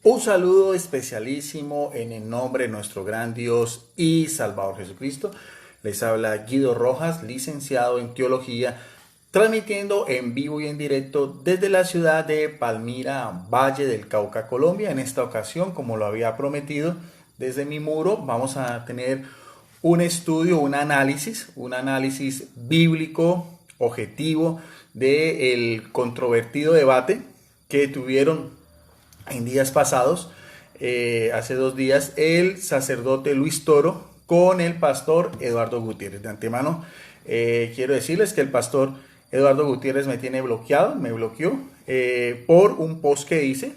Un saludo especialísimo en el nombre de nuestro gran Dios y Salvador Jesucristo. Les habla Guido Rojas, licenciado en Teología, transmitiendo en vivo y en directo desde la ciudad de Palmira, Valle del Cauca, Colombia. En esta ocasión, como lo había prometido, desde mi muro vamos a tener un estudio, un análisis bíblico objetivo del controvertido debate que tuvieron en días pasados, hace 2 días, el sacerdote Luis Toro con el pastor Eduardo Gutiérrez. De antemano, quiero decirles que el pastor Eduardo Gutiérrez me bloqueó por un post que hice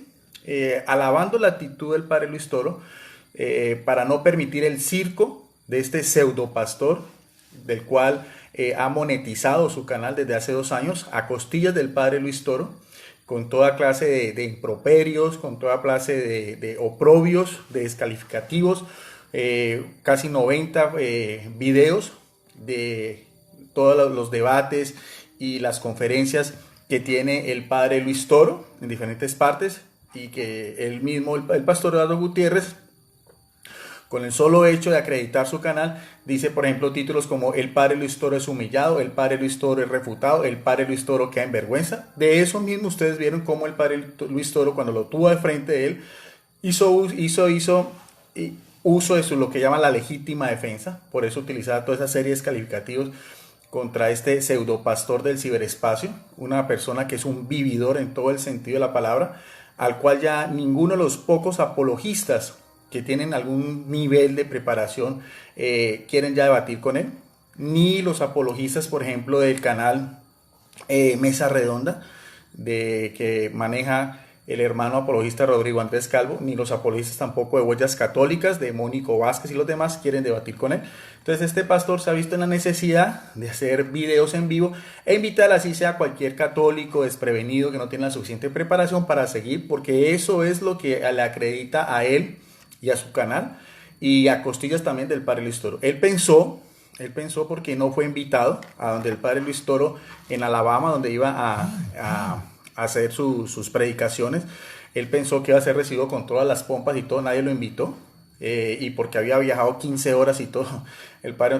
alabando la actitud del padre Luis Toro para no permitir el circo de este pseudo pastor, del cual ha monetizado su canal desde hace 2 años a costillas del padre Luis Toro, con toda clase de improperios, con toda clase de oprobios, de descalificativos, casi 90 videos de todos los debates y las conferencias que tiene el padre Luis Toro en diferentes partes, y que él mismo, el pastor Eduardo Gutiérrez, con el solo hecho de acreditar su canal, dice, por ejemplo, títulos como "El padre Luis Toro es humillado", "El padre Luis Toro es refutado", "El padre Luis Toro queda en vergüenza". De eso mismo ustedes vieron cómo el padre Luis Toro, cuando lo tuvo de frente de él, hizo uso de lo que llaman la legítima defensa. Por eso utilizaba toda esa serie de descalificativos contra este pseudo pastor del ciberespacio, una persona que es un vividor en todo el sentido de la palabra, al cual ya ninguno de los pocos apologistas que tienen algún nivel de preparación quieren ya debatir con él, ni los apologistas, por ejemplo, del canal Mesa Redonda, que maneja el hermano apologista Rodrigo Andrés Calvo, ni los apologistas tampoco de Huellas Católicas, de Mónico Vázquez y los demás quieren debatir con él. Entonces este pastor se ha visto en la necesidad de hacer videos en vivo e invitar así sea a cualquier católico desprevenido que no tiene la suficiente preparación para seguir, porque eso es lo que le acredita a él y a su canal, y a costillas también del padre Luis Toro. Él pensó, porque no fue invitado a donde el padre Luis Toro en Alabama, donde iba a hacer sus predicaciones. Él pensó que iba a ser recibido con todas las pompas y todo, nadie lo invitó, y porque había viajado 15 horas y todo, el padre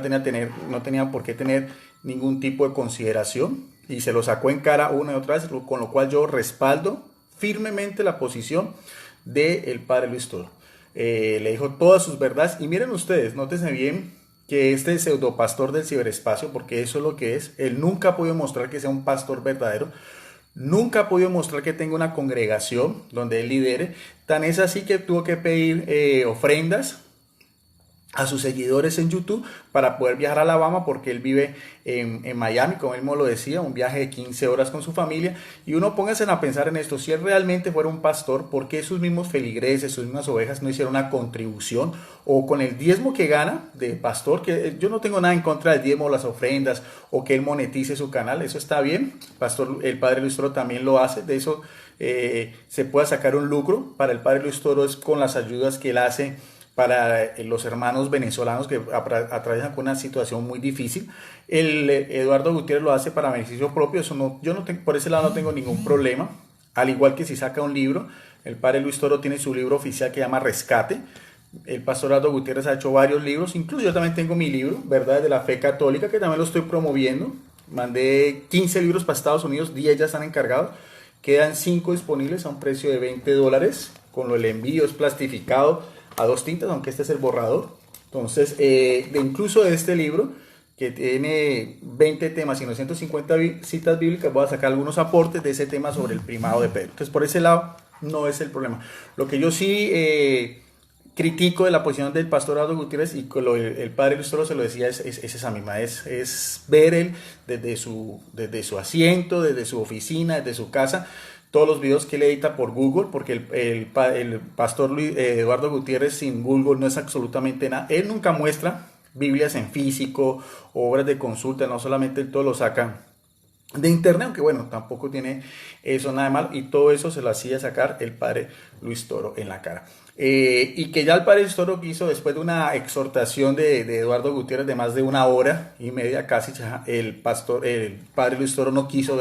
no tenía por qué tener ningún tipo de consideración, y se lo sacó en cara una y otra vez, con lo cual yo respaldo firmemente la posición del padre Luis Toro. Le dijo todas sus verdades, y miren ustedes, nótense bien que este pseudo pastor del ciberespacio, porque eso es lo que es, él nunca ha podido mostrar que sea un pastor verdadero, nunca ha podido mostrar que tenga una congregación donde él lidere. Tan es así que tuvo que pedir ofrendas a sus seguidores en YouTube para poder viajar a Alabama, porque él vive en Miami, como él mismo lo decía, un viaje de 15 horas con su familia. Y uno póngase a pensar en esto: si él realmente fuera un pastor, ¿por qué sus mismos feligreses, sus mismas ovejas no hicieron una contribución? O con el diezmo que gana de pastor, que yo no tengo nada en contra del diezmo o las ofrendas, o que él monetice su canal, eso está bien. El padre Luis Toro también lo hace, de eso se puede sacar un lucro para el padre Luis Toro, es con las ayudas que él hace para los hermanos venezolanos que atraviesan con una situación muy difícil. El Eduardo Gutiérrez lo hace para beneficio propio, eso no, yo no tengo, por ese lado no tengo ningún problema. Al igual que si saca un libro, el padre Luis Toro tiene su libro oficial que llama Rescate. El pastor Eduardo Gutiérrez ha hecho varios libros, incluso yo también tengo mi libro, Verdades de la Fe Católica, que también lo estoy promoviendo. Mandé 15 libros para Estados Unidos, 10 ya están encargados, quedan 5 disponibles a un precio de $20, con el envío es plastificado a 2 tintas, aunque este es el borrador. Entonces, incluso de este libro, que tiene 20 temas y 950 citas bíblicas, voy a sacar algunos aportes de ese tema sobre el primado de Pedro. Entonces, por ese lado, no es el problema. Lo que yo sí critico de la posición del pastor Eduardo Gutiérrez, y el padre Luis Toro se lo decía, es esa misma, es ver él desde su asiento, desde su oficina, desde su casa, todos los videos que él edita por Google, porque el pastor Eduardo Gutiérrez sin Google no es absolutamente nada. Él nunca muestra Biblias en físico, obras de consulta, no solamente él todo lo saca de internet, aunque bueno, tampoco tiene eso nada de mal, y todo eso se lo hacía sacar el padre Luis Toro en la cara. Y que ya el padre Luis Toro quiso, después de una exhortación de Eduardo Gutiérrez de más de 1 hora y media casi, el padre Luis Toro no quiso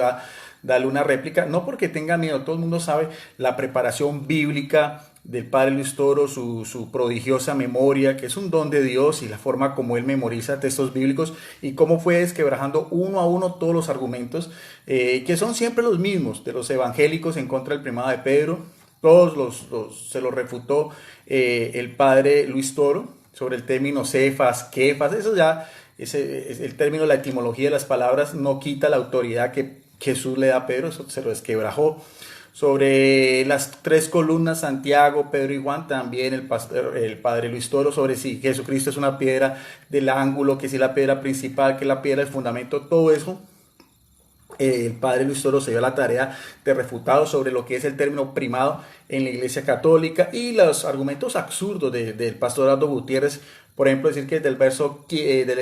darle una réplica, no porque tenga miedo. Todo el mundo sabe la preparación bíblica del padre Luis Toro, su prodigiosa memoria, que es un don de Dios, y la forma como él memoriza textos bíblicos y cómo fue desquebrajando uno a uno todos los argumentos, que son siempre los mismos, de los evangélicos en contra del primado de Pedro. Todos se los refutó el padre Luis Toro sobre el término cefas, kefas. Eso ya, el término, la etimología de las palabras no quita la autoridad que Jesús le da a Pedro, eso se lo desquebrajó. Sobre las tres columnas, Santiago, Pedro y Juan, también el padre Luis Toro, sobre si Jesucristo es una piedra del ángulo, que si la piedra principal, que la piedra del fundamento, todo eso. El padre Luis Toro se dio la tarea de refutado sobre lo que es el término primado en la Iglesia Católica y los argumentos absurdos del pastor Aldo Gutiérrez. Por ejemplo, decir que del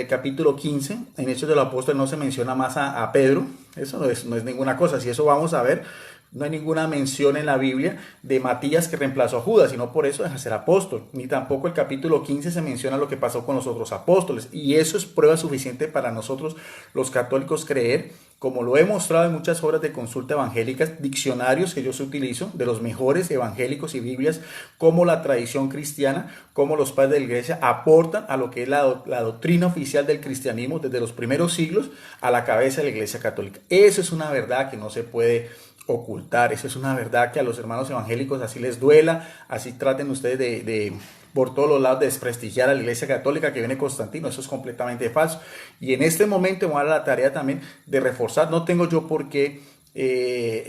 capítulo 15 en Hechos de los Apóstoles no se menciona más a Pedro. Eso no es ninguna cosa. Si eso vamos a ver, no hay ninguna mención en la Biblia de Matías que reemplazó a Judas, sino por eso deja de ser apóstol. Ni tampoco el capítulo 15 se menciona lo que pasó con los otros apóstoles. Y eso es prueba suficiente para nosotros los católicos creer, como lo he mostrado en muchas obras de consulta evangélicas, diccionarios que yo utilizo de los mejores evangélicos y Biblias, como la tradición cristiana, como los padres de la Iglesia aportan a lo que es la doctrina oficial del cristianismo desde los primeros siglos a la cabeza de la Iglesia Católica. Eso es una verdad que no se puede ocultar. Eso es una verdad que a los hermanos evangélicos así les duela, así traten ustedes de por todos los lados de desprestigiar a la Iglesia Católica que viene Constantino. Eso es completamente falso. Y en este momento me voy a dar la tarea también de reforzar. No tengo yo por qué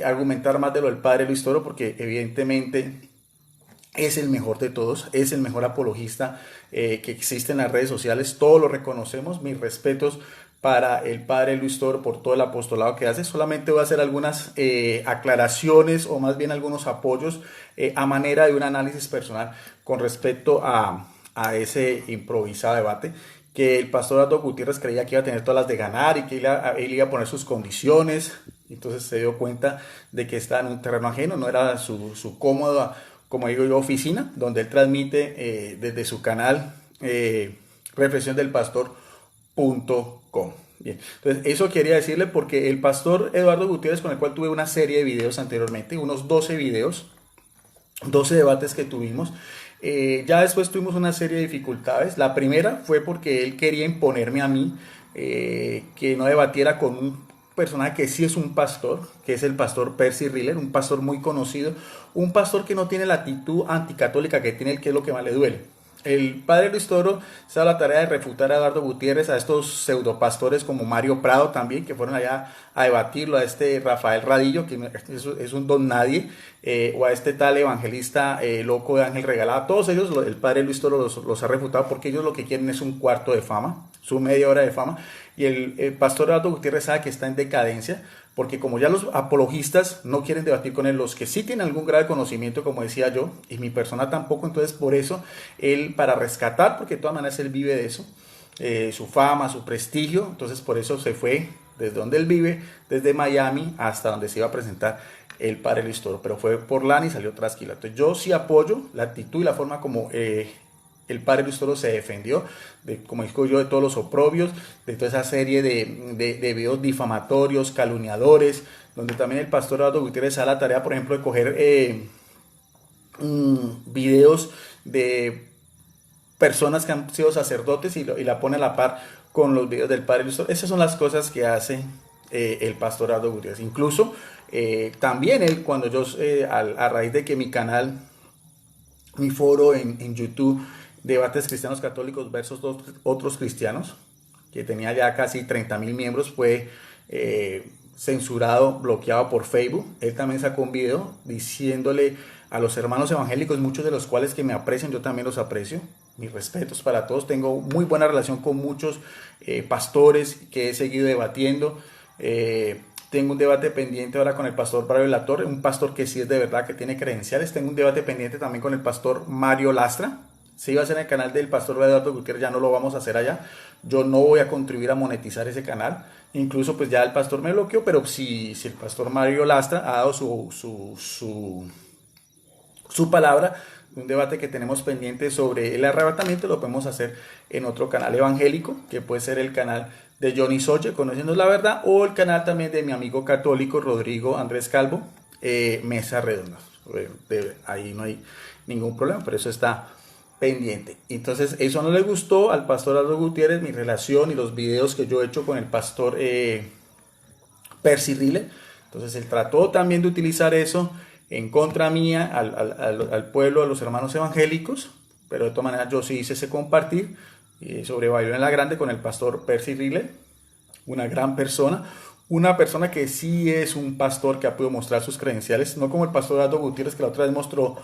argumentar más de lo del padre Luis Toro, porque evidentemente es el mejor de todos, es el mejor apologista que existe en las redes sociales. Todos lo reconocemos. Mis respetos para el padre Luis Toro por todo el apostolado que hace. Solamente voy a hacer algunas aclaraciones, o más bien algunos apoyos a manera de un análisis personal con respecto a ese improvisado debate, que el pastor Aldo Gutiérrez creía que iba a tener todas las de ganar y que él iba a poner sus condiciones. Entonces se dio cuenta de que estaba en un terreno ajeno, no era su cómoda, como digo yo, oficina, donde él transmite desde su canal reflexiondelpastor.com. Bien, entonces eso quería decirle, porque el pastor Eduardo Gutiérrez, con el cual tuve una serie de videos anteriormente, unos 12 videos, 12 debates que tuvimos, ya después tuvimos una serie de dificultades. La primera fue porque él quería imponerme a mí que no debatiera con un personaje que sí es un pastor, que es el pastor Percy Riller, un pastor muy conocido, un pastor que no tiene la actitud anticatólica que tiene él, que es lo que más le duele. El padre Luis Toro se da la tarea de refutar a Eduardo Gutiérrez, a estos pseudopastores como Mario Prado también, que fueron allá a debatirlo, a este Rafael Radillo, que es un don nadie, o a este tal evangelista loco de Ángel Regalado. Todos ellos, el padre Luis Toro los ha refutado, porque ellos lo que quieren es un cuarto de fama, su media hora de fama. Y el pastor Eduardo Gutiérrez sabe que está en decadencia, porque como ya los apologistas no quieren debatir con él, los que sí tienen algún grado de conocimiento, como decía yo, y mi persona tampoco, entonces por eso él, para rescatar, porque de todas maneras él vive de eso, su fama, su prestigio, entonces por eso se fue desde donde él vive, desde Miami hasta donde se iba a presentar el padre Luis Toro, pero fue por lana y salió trasquilado. Entonces yo sí apoyo la actitud y la forma como el padre Luis Toro se defendió, como digo yo, de todos los oprobios, de toda esa serie de videos difamatorios, calumniadores, donde también el pastor Eduardo Gutiérrez se da la tarea, por ejemplo, de coger videos de personas que han sido sacerdotes y la pone a la par con los videos del padre Luis Toro. Esas son las cosas que hace el pastor Eduardo Gutiérrez. Incluso también él, cuando yo, a raíz de que mi canal, mi foro en YouTube, Debates Cristianos Católicos versus otros cristianos, que tenía ya casi 30,000 miembros, fue censurado, bloqueado por Facebook. Él también sacó un video diciéndole a los hermanos evangélicos, muchos de los cuales que me aprecian, yo también los aprecio, mis respetos para todos, tengo muy buena relación con muchos pastores que he seguido debatiendo. Tengo un debate pendiente ahora con el pastor Braulio Latorre, un pastor que sí es de verdad, que tiene credenciales. Tengo un debate pendiente también con el pastor Mario Lastra. Se iba a hacer en el canal del pastor Eduardo Gutiérrez, ya no lo vamos a hacer allá. Yo no voy a contribuir a monetizar ese canal. Incluso pues ya el pastor me bloqueó, pero si el pastor Mario Lastra ha dado su palabra, un debate que tenemos pendiente sobre el arrebatamiento, lo podemos hacer en otro canal evangélico, que puede ser el canal de Johnny Soche, Conociendo la Verdad, o el canal también de mi amigo católico Rodrigo Andrés Calvo, Mesa Redonda. ahí no hay ningún problema, pero eso está pendiente. Entonces eso no le gustó al pastor Aldo Gutiérrez, mi relación y los videos que yo he hecho con el pastor Percy Rile. Entonces él trató también de utilizar eso en contra mía, al pueblo, a los hermanos evangélicos, pero de todas maneras yo sí hice ese compartir sobre Babilonia la Grande con el pastor Percy Rile, una gran persona, una persona que sí es un pastor que ha podido mostrar sus credenciales, no como el pastor Aldo Gutiérrez, que la otra vez mostró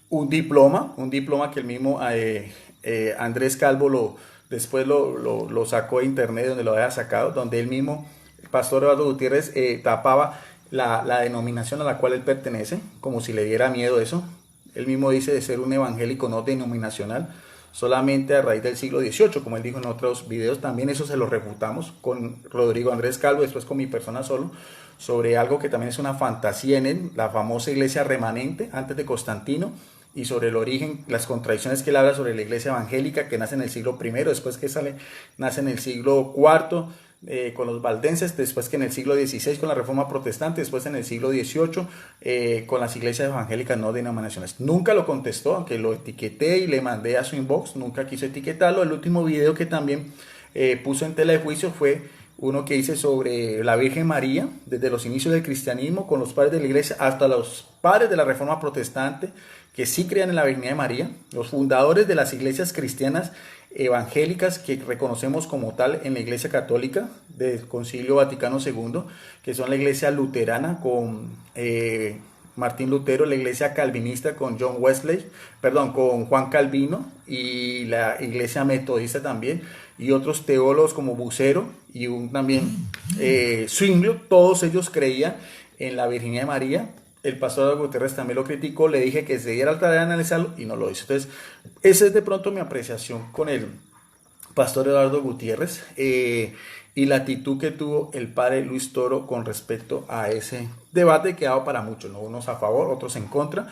un diploma que el mismo Andrés Calvo después lo sacó de internet, donde lo había sacado, donde él mismo, el pastor Aldo Gutiérrez, tapaba la denominación a la cual él pertenece, como si le diera miedo eso. Él mismo dice de ser un evangélico no denominacional, solamente a raíz del siglo XVIII, como él dijo en otros videos. También eso se lo refutamos con Rodrigo Andrés Calvo, después con mi persona solo, sobre algo que también es una fantasía en él, la famosa iglesia remanente antes de Constantino, y sobre el origen, las contradicciones que él habla sobre la iglesia evangélica que nace en el siglo I, después que nace en el siglo IV, con los valdenses, después que en el siglo XVI con la Reforma Protestante, después en el siglo XVIII con las iglesias evangélicas no denominacionales. Nunca lo contestó, aunque lo etiqueté y le mandé a su inbox, nunca quiso etiquetarlo. El último video que también puso en tela de juicio fue uno que hice sobre la Virgen María, desde los inicios del cristianismo, con los padres de la iglesia hasta los padres de la Reforma Protestante, que sí creían en la Virgen María, los fundadores de las iglesias cristianas evangélicas que reconocemos como tal en la Iglesia Católica del Concilio Vaticano II, que son la Iglesia Luterana con Martín Lutero, la Iglesia Calvinista con con Juan Calvino, y la Iglesia Metodista también, y otros teólogos como Bucero y también Zwinglio. Todos ellos creían en la Virginidad de María. El pastor Gutiérrez también lo criticó, le dije que se diera la tarea de analizarlo y no lo hizo. Entonces, esa es de pronto mi apreciación con el pastor Eduardo Gutiérrez y la actitud que tuvo el padre Luis Toro con respecto a ese debate que ha dado para muchos, ¿no? Unos a favor, otros en contra.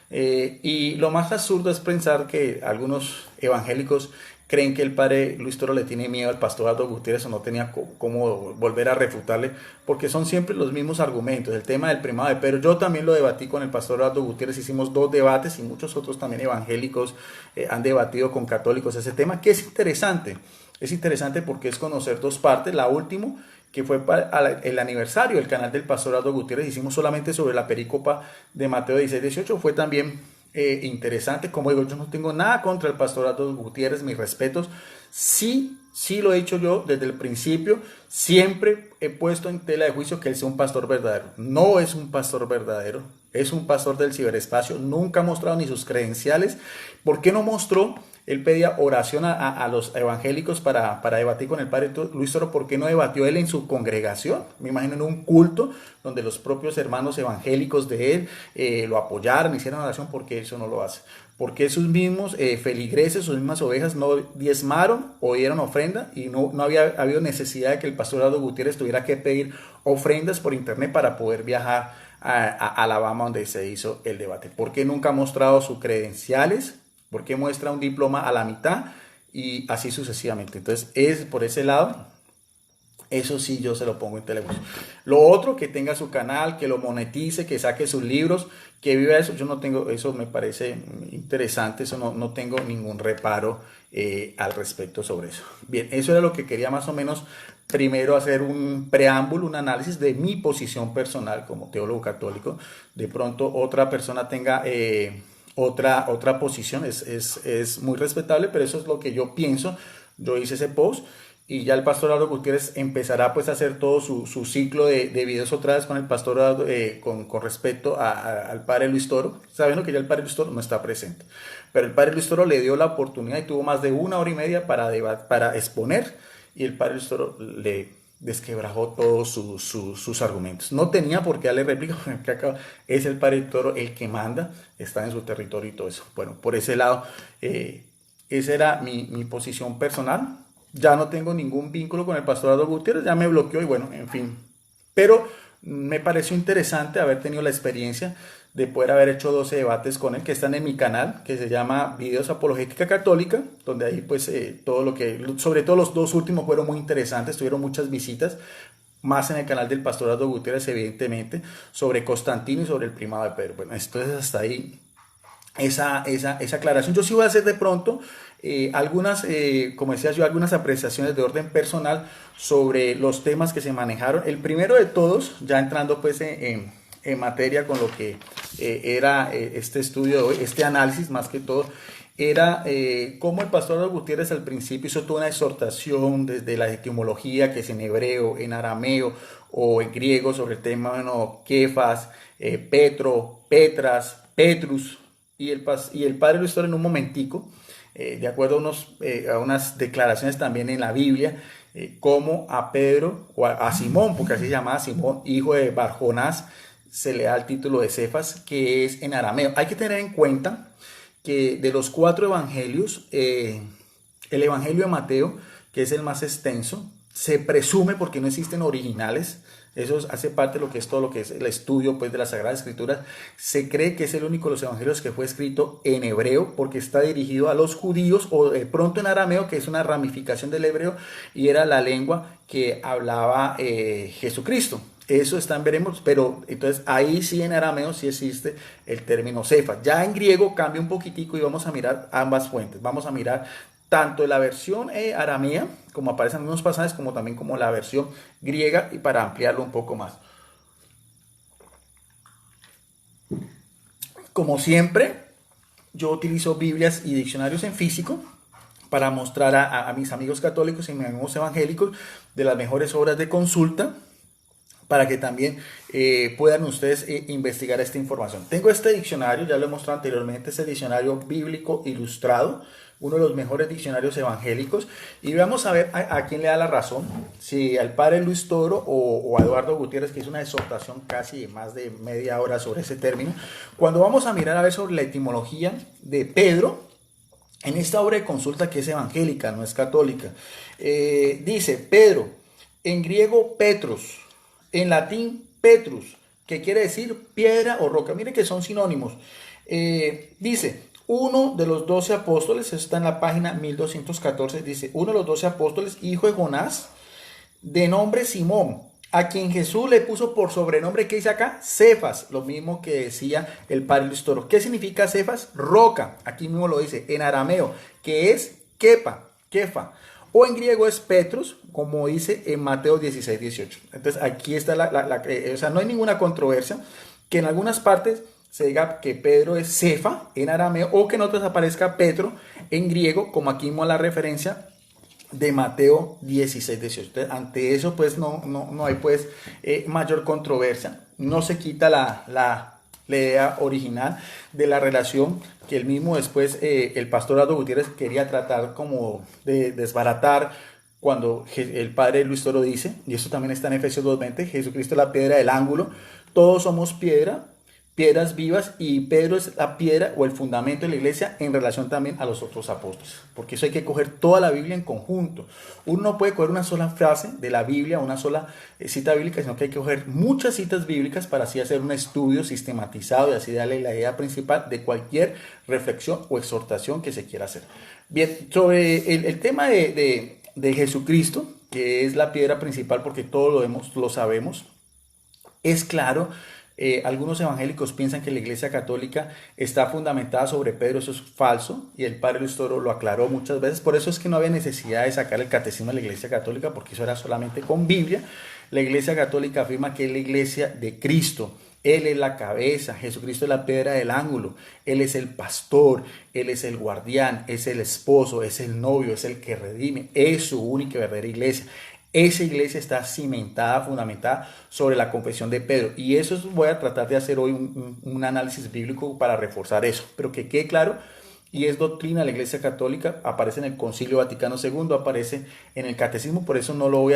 Y lo más absurdo es pensar que algunos evangélicos creen que el padre Luis Toro le tiene miedo al pastor Aldo Gutiérrez o no tenía cómo volver a refutarle, porque son siempre los mismos argumentos. El tema del primado de Pedro, yo también lo debatí con el pastor Aldo Gutiérrez, hicimos 2 debates y muchos otros también evangélicos han debatido con católicos ese tema, que es interesante. Es interesante porque es conocer 2 partes. La última, que fue para el aniversario del canal del pastor Aldo Gutiérrez, hicimos solamente sobre la perícopa de Mateo 16-18, fue también interesante. Como digo, yo no tengo nada contra el pastor Aldo Gutiérrez, mis respetos. Sí lo he dicho yo desde el principio, siempre he puesto en tela de juicio que él sea un pastor verdadero. No es un pastor verdadero, es un pastor del ciberespacio, nunca ha mostrado ni sus credenciales. ¿Por qué no mostró? Él pedía oración a los evangélicos para debatir con el padre Luis Toro. ¿Por qué no debatió él en su congregación? Me imagino en un culto donde los propios hermanos evangélicos de él lo apoyaron, hicieron oración. ¿Por qué eso no lo hace? ¿Por qué sus mismos feligreses, sus mismas ovejas no diezmaron o dieron ofrenda? Y no había habido necesidad de que el pastor Aldo Gutiérrez tuviera que pedir ofrendas por internet para poder viajar a Alabama, donde se hizo el debate. ¿Por qué nunca ha mostrado sus credenciales? ¿Por qué muestra un diploma a la mitad? Y así sucesivamente. Entonces, es por ese lado, eso sí yo se lo pongo en televisión. Lo otro, que tenga su canal, que lo monetice, que saque sus libros, que viva eso. Yo no tengo, eso me parece interesante, eso no tengo ningún reparo al respecto sobre eso. Bien, eso era lo que quería más o menos primero hacer un preámbulo, un análisis de mi posición personal como teólogo católico. De pronto otra persona tenga otra posición, es muy respetable, pero eso es lo que yo pienso. Yo hice ese post y ya el pastor Aldo Gutiérrez empezará pues a hacer todo su ciclo de videos otra vez con el pastor Aldo, con respecto al padre Luis Toro, sabiendo que ya el padre Luis Toro no está presente, pero el padre Luis Toro le dio la oportunidad y tuvo más de 1 hora y media para exponer, y el padre Luis Toro le desquebrajó todos sus argumentos. No tenía por qué darle réplica, porque acá es el padre Toro el que manda, está en su territorio y todo eso. Bueno, por ese lado, esa era mi posición personal. Ya no tengo ningún vínculo con el pastor Aldo Gutiérrez, ya me bloqueó y bueno, en fin. Pero me pareció interesante haber tenido la experiencia de poder haber hecho 12 debates con él, que están en mi canal, que se llama Videos Apologética Católica, donde ahí pues todo lo que, sobre todo los 2 últimos fueron muy interesantes, tuvieron muchas visitas, más en el canal del pastor Aldo Gutiérrez, evidentemente, sobre Constantino y sobre el primado de Pedro. Bueno, entonces hasta ahí esa aclaración. Yo sí voy a hacer de pronto algunas, como decía yo, algunas apreciaciones de orden personal sobre los temas que se manejaron. El primero de todos, ya entrando pues en materia con lo que era este estudio de hoy, este análisis más que todo, era cómo el pastor Aldo Gutiérrez al principio hizo toda una exhortación desde la etimología, que es en hebreo, en arameo o en griego, sobre el tema, bueno, Kefas, Petro, Petras, Petrus, y el padre Luis Toro en un momentico, de acuerdo a unas declaraciones también en la Biblia, como a Pedro o a Simón, porque así se llamaba Simón, hijo de Barjonás, se le da el título de Cefas, que es en arameo. Hay que tener en cuenta que de los 4 evangelios, el evangelio de Mateo, que es el más extenso, se presume, porque no existen originales, eso hace parte de lo que es todo lo que es el estudio pues, de las Sagradas Escrituras, se cree que es el único de los evangelios que fue escrito en hebreo, porque está dirigido a los judíos, o de pronto en arameo, que es una ramificación del hebreo, y era la lengua que hablaba Jesucristo. Eso está en veremos, pero entonces ahí sí en arameo sí existe el término Cefas. Ya en griego cambia un poquitico y vamos a mirar ambas fuentes. Vamos a mirar tanto la versión aramea, como aparecen en algunos pasajes, como también como la versión griega, y para ampliarlo un poco más. Como siempre, yo utilizo Biblias y diccionarios en físico para mostrar a mis amigos católicos y mis amigos evangélicos de las mejores obras de consulta, para que también puedan ustedes investigar esta información. Tengo este diccionario, ya lo he mostrado anteriormente, este diccionario bíblico ilustrado, uno de los mejores diccionarios evangélicos, y vamos a ver a quién le da la razón, si al padre Luis Toro o a Eduardo Gutiérrez, que hizo una exhortación casi de más de media hora sobre ese término. Cuando vamos a mirar a ver sobre la etimología de Pedro, en esta obra de consulta que es evangélica, no es católica, dice Pedro, en griego Petros, en latín Petrus, que quiere decir piedra o roca. Mire que son sinónimos. Dice, uno de los 12 apóstoles, eso está en la página 1214, dice, uno de los 12 apóstoles, hijo de Jonás, de nombre Simón, a quien Jesús le puso por sobrenombre, ¿qué dice acá? Cefas, lo mismo que decía el padre Luis Toro. ¿Qué significa Cefas? Roca, aquí mismo lo dice, en arameo, que es Kefa. O en griego es Petros, como dice en Mateo 16, 18. Entonces aquí está o sea, no hay ninguna controversia que en algunas partes se diga que Pedro es Cefa en arameo, o que en otras aparezca Petro en griego, como aquí vimos la referencia de Mateo 16, 18. Entonces, ante eso pues no hay pues mayor controversia. No se quita la idea original de la relación que el mismo después el pastor Aldo Gutiérrez quería tratar como de desbaratar, cuando el padre Luis Toro dice, y esto también está en Efesios 2:20, Jesucristo es la piedra del ángulo, todos somos piedras vivas, y Pedro es la piedra o el fundamento de la iglesia en relación también a los otros apóstoles, porque eso hay que coger toda la Biblia en conjunto. Uno no puede coger una sola frase de la Biblia, una sola cita bíblica, sino que hay que coger muchas citas bíblicas para así hacer un estudio sistematizado y así darle la idea principal de cualquier reflexión o exhortación que se quiera hacer. Bien, sobre el tema de Jesucristo, que es la piedra principal, porque todo lo sabemos, es claro. Algunos evangélicos piensan que la Iglesia Católica está fundamentada sobre Pedro. Eso es falso, y el padre Luis Toro lo aclaró muchas veces. Por eso es que no había necesidad de sacar el catecismo de la Iglesia Católica, porque eso era solamente con Biblia. La Iglesia Católica afirma que es la Iglesia de Cristo. Él es la cabeza, Jesucristo es la piedra del ángulo, Él es el pastor, Él es el guardián, es el esposo, es el novio, es el que redime, es su única y verdadera iglesia. Esa iglesia está cimentada, fundamentada sobre la confesión de Pedro, y eso voy a tratar de hacer hoy un análisis bíblico para reforzar eso, pero que quede claro, y es doctrina de la Iglesia Católica, aparece en el Concilio Vaticano II, aparece en el Catecismo. Por eso no lo voy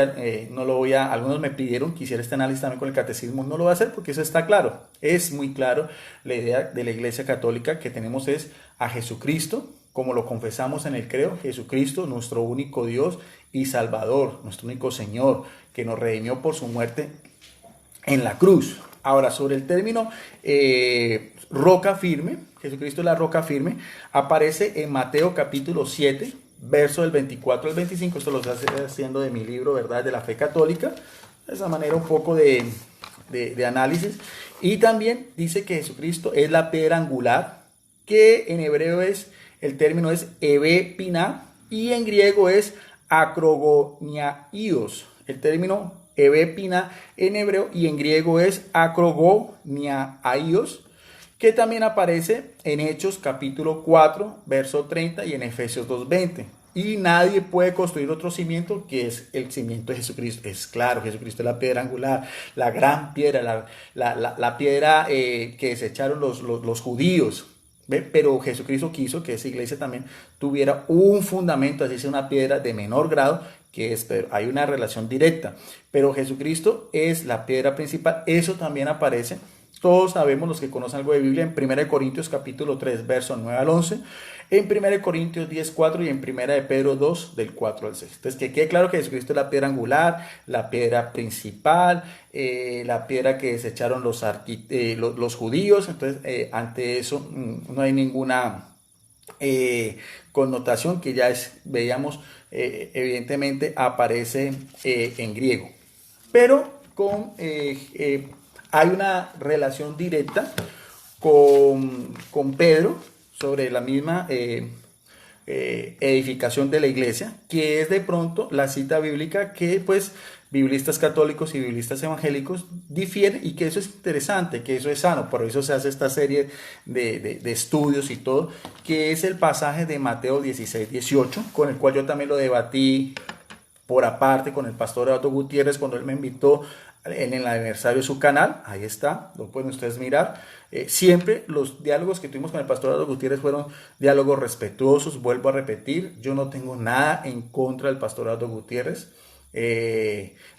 a, algunos me pidieron que hiciera este análisis también con el Catecismo, no lo voy a hacer porque eso está claro, es muy claro. La idea de la Iglesia Católica que tenemos es a Jesucristo, como lo confesamos en el credo, Jesucristo, nuestro único Dios y Salvador, nuestro único Señor, que nos redimió por su muerte en la cruz. Ahora, sobre el término roca firme, Jesucristo es la roca firme, aparece en Mateo capítulo 7, verso del 24 al 25. Esto lo estoy haciendo de mi libro, ¿verdad?, de la fe católica. esa manera un poco de análisis. Y también dice que Jesucristo es la piedra angular, que en hebreo el término es Eve Piná y en griego es acrogoniaios. El término Eve Piná en hebreo y en griego es acrogoniaios, que también aparece en Hechos capítulo 4, verso 30 y en Efesios 2:20. Y nadie puede construir otro cimiento que es el cimiento de Jesucristo. Es claro, Jesucristo es la piedra angular, la gran piedra, la piedra que desecharon los judíos. ¿Ve? Pero Jesucristo quiso que esa iglesia también tuviera un fundamento, así sea una piedra de menor grado, que es, pero hay una relación directa. Pero Jesucristo es la piedra principal, eso también aparece. Todos sabemos, los que conocen algo de Biblia, en 1 Corintios capítulo 3, versos 9 al 11, en 1 Corintios 10, 4 y en 1 de Pedro 2, del 4 al 6. Entonces, que quede claro que Jesucristo es la piedra angular, la piedra principal, la piedra que desecharon los judíos. Entonces, ante eso no hay ninguna connotación que ya veíamos, evidentemente aparece en griego. Pero hay una relación directa con Pedro sobre la misma edificación de la iglesia, que es de pronto la cita bíblica que pues biblistas católicos y biblistas evangélicos difieren, y que eso es interesante, que eso es sano. Por eso se hace esta serie de estudios y todo, que es el pasaje de Mateo 16, 18, con el cual yo también lo debatí por aparte con el pastor Eduardo Gutiérrez cuando él me invitó en el aniversario de su canal. Ahí está, lo pueden ustedes mirar. Siempre los diálogos que tuvimos con el pastor Eduardo Gutiérrez fueron diálogos respetuosos. Vuelvo a repetir, yo no tengo nada en contra del pastor Eduardo Gutiérrez,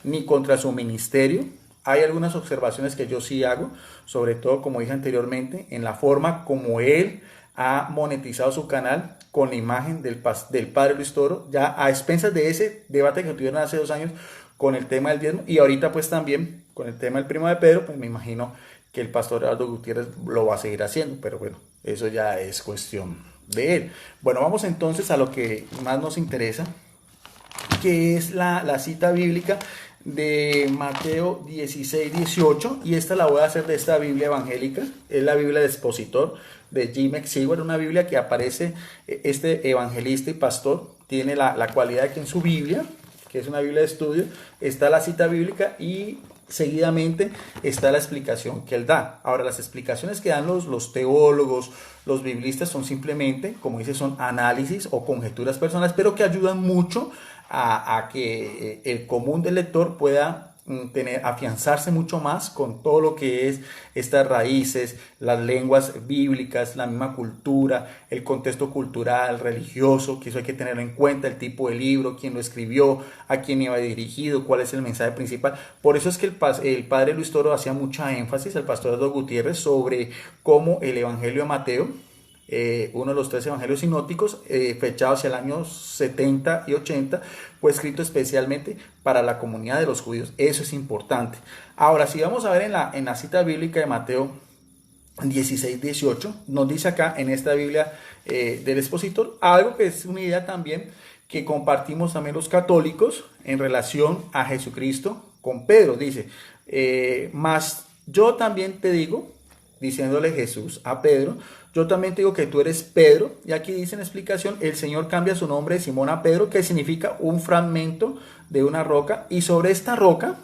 ni contra su ministerio. Hay algunas observaciones que yo sí hago, sobre todo, como dije anteriormente, en la forma como él ha monetizado su canal con la imagen del padre Luis Toro, ya a expensas de ese debate que tuvieron hace 2 años con el tema del diezmo, y ahorita pues también con el tema del primo de Pedro. Pues me imagino que el pastor Eduardo Gutiérrez lo va a seguir haciendo, pero bueno, eso ya es cuestión de él. Bueno, vamos entonces a lo que más nos interesa, que es la cita bíblica de Mateo 16, 18, y esta la voy a hacer de esta Biblia evangélica, es la Biblia de Expositor de Jim McSiegler, una Biblia que aparece, este evangelista y pastor tiene la cualidad de que en su Biblia, que es una Biblia de estudio, está la cita bíblica y seguidamente está la explicación que él da. Ahora, las explicaciones que dan los teólogos, los biblistas, son simplemente, como dice, son análisis o conjeturas personales, pero que ayudan mucho a que el común del lector pueda afianzarse mucho más con todo lo que es estas raíces, las lenguas bíblicas, la misma cultura, el contexto cultural, religioso, que eso hay que tenerlo en cuenta, el tipo de libro, quién lo escribió, a quién iba dirigido, cuál es el mensaje principal. Por eso es que el padre Luis Toro hacía mucha énfasis, el pastor Eduardo Gutiérrez, sobre cómo el Evangelio de Mateo, uno de los 3 evangelios sinópticos, fechado hacia el año 70 y 80, fue escrito especialmente para la comunidad de los judíos. Eso es importante. Ahora, si vamos a ver en la cita bíblica de Mateo 16, 18, nos dice acá en esta Biblia del expositor algo que es una idea también que compartimos también los católicos en relación a Jesucristo con Pedro. Dice, mas yo también te digo, diciéndole Jesús a Pedro, yo también te digo que tú eres Pedro. Y aquí dice en explicación, el Señor cambia su nombre de Simón a Pedro, que significa un fragmento de una roca. Y sobre esta roca,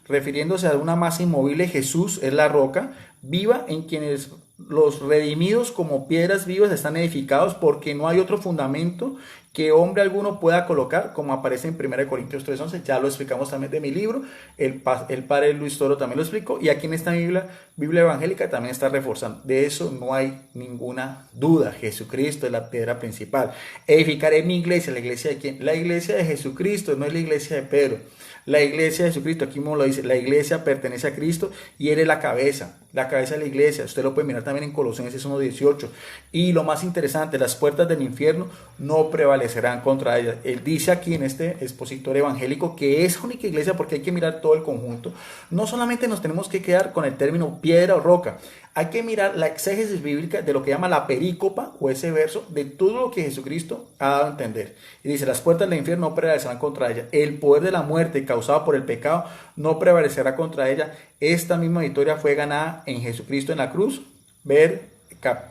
refiriéndose a una masa inmovible, Jesús es la roca viva en quienes los redimidos como piedras vivas están edificados, porque no hay otro fundamento que hombre alguno pueda colocar, como aparece en 1 Corintios 3:11, ya lo explicamos también de mi libro, el padre Luis Toro también lo explicó, y aquí en esta Biblia evangélica también está reforzando. De eso no hay ninguna duda, Jesucristo es la piedra principal. Edificaré mi iglesia. ¿La iglesia de quién? La iglesia de Jesucristo, no es la iglesia de Pedro. La iglesia de Jesucristo, aquí mismo lo dice, la iglesia pertenece a Cristo y él es la cabeza de la iglesia. Usted lo puede mirar también en Colosenses 1:18. Y lo más interesante, las puertas del infierno no prevalecerán prevalecerán contra ella. Él dice aquí en este expositor evangélico que es única iglesia, porque hay que mirar todo el conjunto. No solamente nos tenemos que quedar con el término piedra o roca, hay que mirar la exégesis bíblica de lo que llama la perícopa o ese verso de todo lo que Jesucristo ha dado a entender. Y dice, las puertas del infierno no prevalecerán contra ella. El poder de la muerte causado por el pecado no prevalecerá contra ella. Esta misma victoria fue ganada en Jesucristo en la cruz. Ver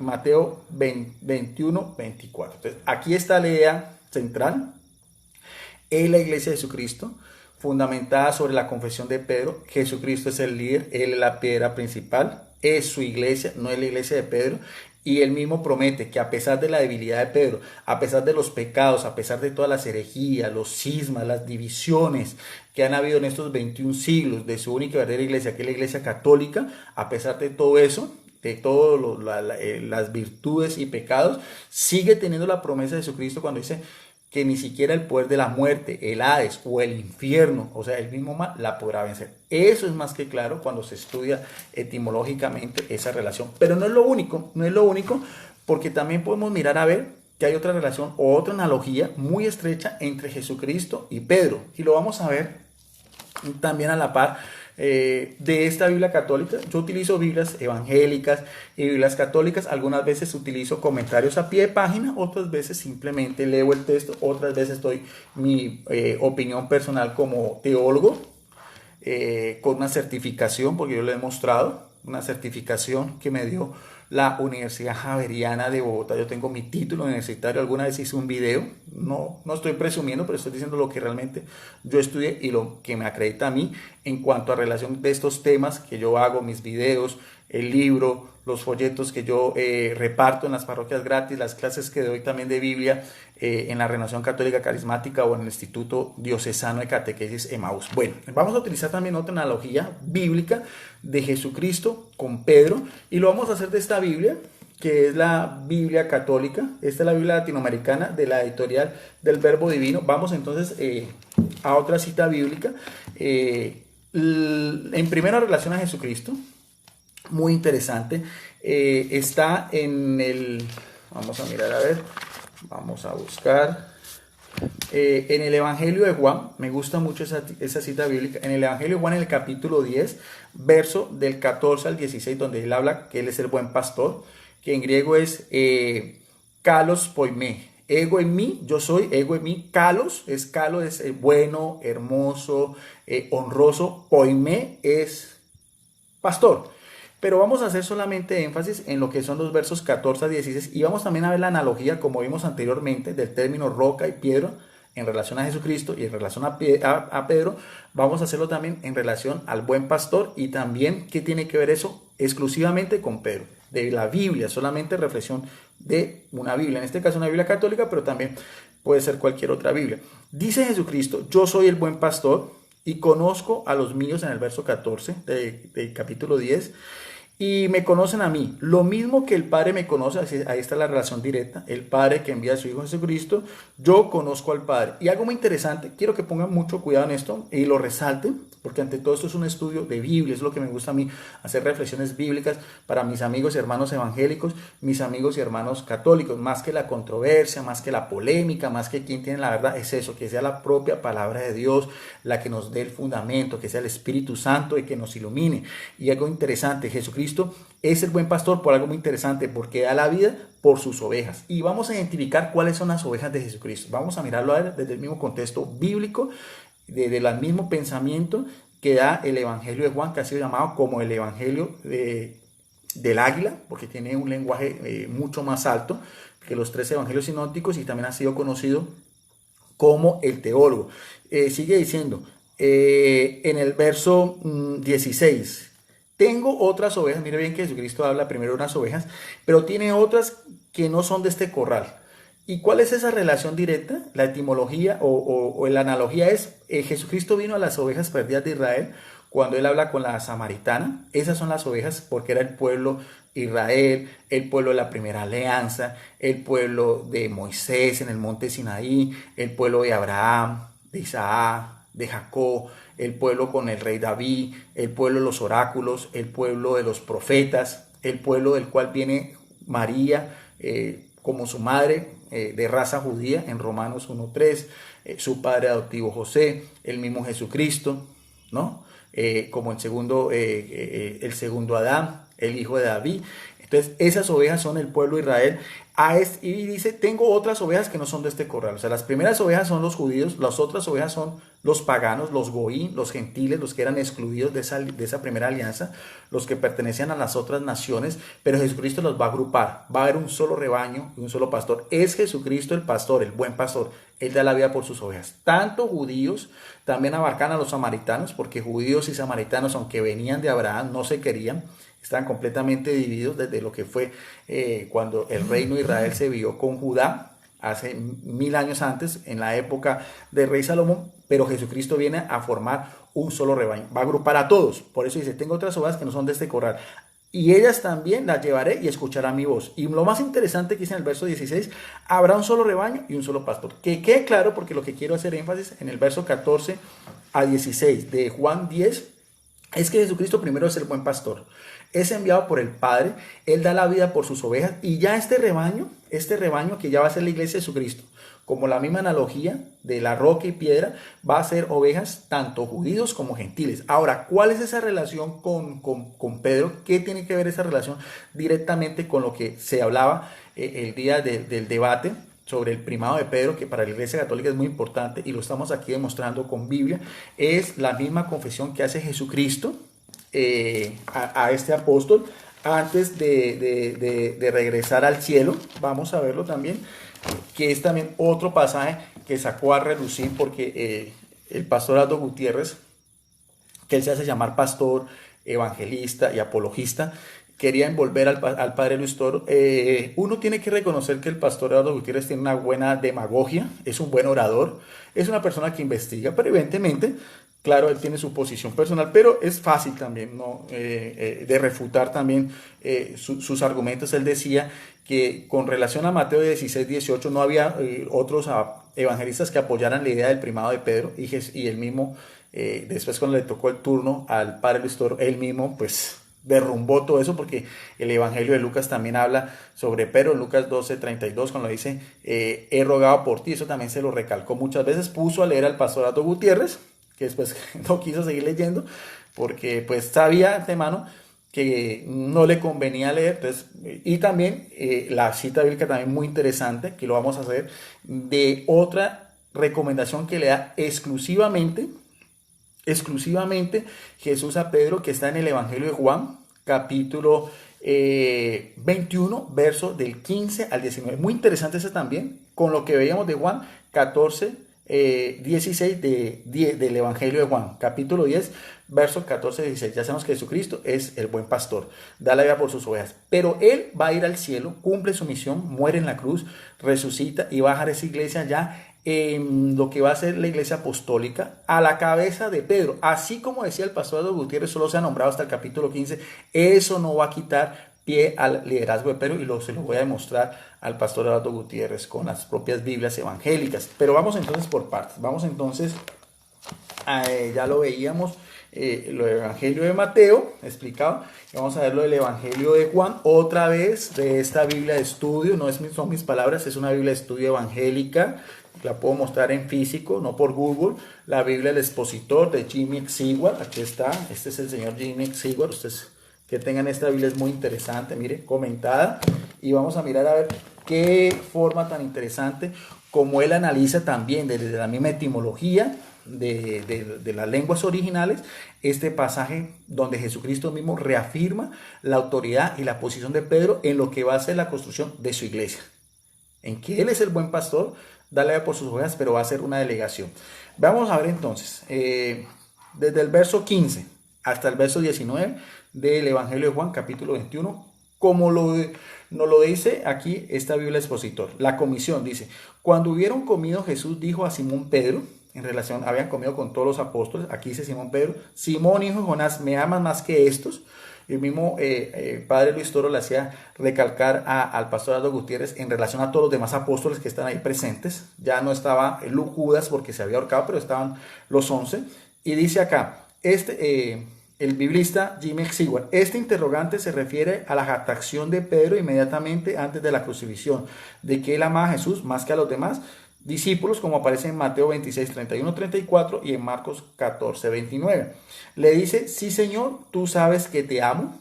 Mateo 21, 24. Entonces, aquí está la idea central. Es la iglesia de Jesucristo, fundamentada sobre la confesión de Pedro. Jesucristo es el líder, Él es la piedra principal, es su iglesia, no es la iglesia de Pedro. Y él mismo promete que a pesar de la debilidad de Pedro, a pesar de los pecados, a pesar de todas las herejías, los cismas, las divisiones que han habido en estos 21 siglos de su única y verdadera iglesia, que es la iglesia católica, a pesar de todo eso, de todas las virtudes y pecados, sigue teniendo la promesa de Jesucristo cuando dice que ni siquiera el poder de la muerte, el Hades o el infierno, o sea, el mismo mal, la podrá vencer. Eso es más que claro cuando se estudia etimológicamente esa relación. Pero no es lo único, porque también podemos mirar a ver que hay otra relación o otra analogía muy estrecha entre Jesucristo y Pedro. Y lo vamos a ver también a la par de esta Biblia católica. Yo utilizo Biblias evangélicas y Biblias católicas. Algunas veces utilizo comentarios a pie de página, otras veces simplemente leo el texto, otras veces doy mi opinión personal como teólogo, con una certificación, porque yo lo he mostrado, una certificación que me dio la Universidad Javeriana de Bogotá. Yo tengo mi título universitario, alguna vez hice un video, no estoy presumiendo, pero estoy diciendo lo que realmente yo estudié y lo que me acredita a mí en cuanto a relación de estos temas que yo hago, mis videos, el libro, los folletos que yo reparto en las parroquias gratis, las clases que doy también de Biblia en la Renovación Católica Carismática o en el Instituto Diocesano de Catequesis Emaús. Bueno, vamos a utilizar también otra analogía bíblica de Jesucristo con Pedro, y lo vamos a hacer de esta Biblia, que es la Biblia católica. Esta es la Biblia latinoamericana de la editorial del Verbo Divino. Vamos entonces a otra cita bíblica. En primera relación a Jesucristo, muy interesante, está en el, vamos a mirar a ver, vamos a buscar, en el Evangelio de Juan. Me gusta mucho esa cita bíblica, en el Evangelio de Juan, en el capítulo 10, verso del 14 al 16, donde él habla que él es el buen pastor, que en griego es kalos poime. Ego en mí, yo soy, ego en mí, kalos es bueno, hermoso, honroso, poime es pastor. Pero vamos a hacer solamente énfasis en lo que son los versos 14 a 16, y vamos también a ver la analogía, como vimos anteriormente, del término roca y piedra en relación a Jesucristo y en relación a Pedro. Vamos a hacerlo también en relación al buen pastor, y también qué tiene que ver eso exclusivamente con Pedro, de la Biblia, solamente reflexión de una Biblia, en este caso una Biblia católica, pero también puede ser cualquier otra Biblia. Dice Jesucristo, yo soy el buen pastor y conozco a los míos, en el verso 14 del capítulo 10. Y me conocen a mí, lo mismo que el Padre me conoce. Ahí está la relación directa, el Padre que envía a su Hijo Jesucristo, yo conozco al Padre. Y algo muy interesante, quiero que pongan mucho cuidado en esto y lo resalten, porque ante todo esto es un estudio de Biblia, es lo que me gusta a mí, hacer reflexiones bíblicas para mis amigos y hermanos evangélicos, mis amigos y hermanos católicos, más que la controversia, más que la polémica, más que quién tiene la verdad, es eso, que sea la propia palabra de Dios la que nos dé el fundamento, que sea el Espíritu Santo y que nos ilumine. Y algo interesante, Jesucristo es el buen pastor por algo muy interesante, porque da la vida por sus ovejas. Y vamos a identificar cuáles son las ovejas de Jesucristo. Vamos a mirarlo desde el mismo contexto bíblico, desde el mismo pensamiento que da el Evangelio de Juan, que ha sido llamado como el Evangelio del águila, porque tiene un lenguaje mucho más alto que los 3 evangelios sinópticos, y también ha sido conocido como el teólogo. Sigue diciendo en el verso 16, tengo otras ovejas. Mire bien que Jesucristo habla primero de unas ovejas, pero tiene otras que no son de este corral. ¿Y cuál es esa relación directa? La etimología o la analogía es, Jesucristo vino a las ovejas perdidas de Israel cuando él habla con la samaritana. Esas son las ovejas porque era el pueblo Israel, el pueblo de la primera alianza, el pueblo de Moisés en el monte Sinaí, el pueblo de Abraham, de Isaac, de Jacob, el pueblo con el rey David, el pueblo de los oráculos, el pueblo de los profetas, el pueblo del cual viene María, como su madre de raza judía en Romanos 1:3, su padre adoptivo José, el mismo Jesucristo, ¿no? Como el segundo Adán, el hijo de David. Entonces, esas ovejas son el pueblo de Israel. Y dice, tengo otras ovejas que no son de este corral. O sea, las primeras ovejas son los judíos, las otras ovejas son los paganos, los goín, los gentiles, los que eran excluidos de esa primera alianza, los que pertenecían a las otras naciones, pero Jesucristo los va a agrupar. Va a haber un solo rebaño y un solo pastor. Es Jesucristo el pastor, el buen pastor. Él da la vida por sus ovejas. Tanto judíos, también abarcan a los samaritanos, porque judíos y samaritanos, aunque venían de Abraham, no se querían. Están completamente divididos desde lo que fue cuando el reino de Israel se vio con Judá, hace 1000 años antes, en la época del rey Salomón, pero Jesucristo viene a formar un solo rebaño, va a agrupar a todos. Por eso dice, tengo otras ovejas que no son de este corral, y ellas también las llevaré y escucharán mi voz. Y lo más interesante que dice en el verso 16, habrá un solo rebaño y un solo pastor. Que quede claro, porque lo que quiero hacer énfasis en el verso 14 a 16 de Juan 10, es que Jesucristo primero es el buen pastor. Es enviado por el Padre, Él da la vida por sus ovejas, y ya este rebaño que ya va a ser la iglesia de Jesucristo, como la misma analogía de la roca y piedra, va a ser ovejas tanto judíos como gentiles. Ahora, ¿cuál es esa relación con Pedro? ¿Qué tiene que ver esa relación directamente con lo que se hablaba el día del debate sobre el primado de Pedro, que para la Iglesia Católica es muy importante, y lo estamos aquí demostrando con Biblia? Es la misma confesión que hace Jesucristo a este apóstol antes de regresar al cielo. Vamos a verlo también, que es también otro pasaje que sacó a relucir, porque el pastor Aldo Gutiérrez, que él se hace llamar pastor, evangelista y apologista, quería envolver al padre Luis Toro. Uno tiene que reconocer que el pastor Aldo Gutiérrez tiene una buena demagogia, es un buen orador, es una persona que investiga, pero evidentemente, claro, él tiene su posición personal, pero es fácil también, ¿no? De refutar también sus argumentos. Él decía que con relación a Mateo 16-18 no había otros evangelistas que apoyaran la idea del primado de Pedro, y él mismo, después cuando le tocó el turno al padre Luis Toro, él mismo pues derrumbó todo eso, porque el evangelio de Lucas también habla sobre Pedro. En Lucas 12:32, cuando dice he rogado por ti, eso también se lo recalcó muchas veces. Puso a leer al pastor Aldo Gutiérrez, que después no quiso seguir leyendo, porque pues sabía de antemano que no le convenía leer. Entonces, y también la cita bíblica también muy interesante, que lo vamos a hacer, de otra recomendación que le da exclusivamente Jesús a Pedro, que está en el Evangelio de Juan, capítulo 21, verso del 15 al 19. Muy interesante ese también, con lo que veíamos de Juan 14, 16 del Evangelio de Juan, capítulo 10, versos 14 y 16. Ya sabemos que Jesucristo es el buen pastor, da la vida por sus ovejas, pero Él va a ir al cielo, cumple su misión, muere en la cruz, resucita y va a dejar esa iglesia ya en lo que va a ser la iglesia apostólica, a la cabeza de Pedro. Así como decía el pastor Aldo Gutiérrez, solo se ha nombrado hasta el capítulo 15, eso no va a quitar pie al liderazgo de Pedro, y se lo voy a demostrar al pastor Aldo Gutiérrez con las propias Biblias evangélicas. Pero vamos entonces por partes. Vamos entonces, ya lo veíamos, lo del Evangelio de Mateo explicado, y vamos a ver lo del Evangelio de Juan, otra vez de esta Biblia de estudio. No son mis palabras, es una Biblia de estudio evangélica. La puedo mostrar en físico, no por Google. La Biblia del Expositor de Jimmy Xigward, aquí está. Este es el señor Jimmy Xigward. Ustedes que tengan esta Biblia es muy interesante, mire, comentada. Y vamos a mirar a ver qué forma tan interesante, como él analiza también desde la misma etimología de las lenguas originales, este pasaje donde Jesucristo mismo reafirma la autoridad y la posición de Pedro en lo que va a ser la construcción de su iglesia, en que él es el buen pastor, da la vida por sus ovejas, pero va a ser una delegación. Vamos a ver entonces, desde el verso 15 hasta el verso 19 del Evangelio de Juan, capítulo 21, como nos lo dice aquí esta Biblia Expositor. La comisión dice: cuando hubieron comido, Jesús dijo a Simón Pedro, en relación, habían comido con todos los apóstoles, aquí dice Simón Pedro: Simón, hijo de Jonás, ¿me amas más que estos? El mismo padre Luis Toro le hacía recalcar al pastor Aldo Gutiérrez en relación a todos los demás apóstoles que están ahí presentes. Ya no estaba Judas porque se había ahorcado, pero estaban los 11. Y dice acá, el biblista Jimmy Seward. Este interrogante se refiere a la jactación de Pedro inmediatamente antes de la crucifixión, de que él amaba a Jesús más que a los demás discípulos, como aparece en Mateo 26, 31, 34 y en Marcos 14, 29. Le dice, sí Señor, tú sabes que te amo.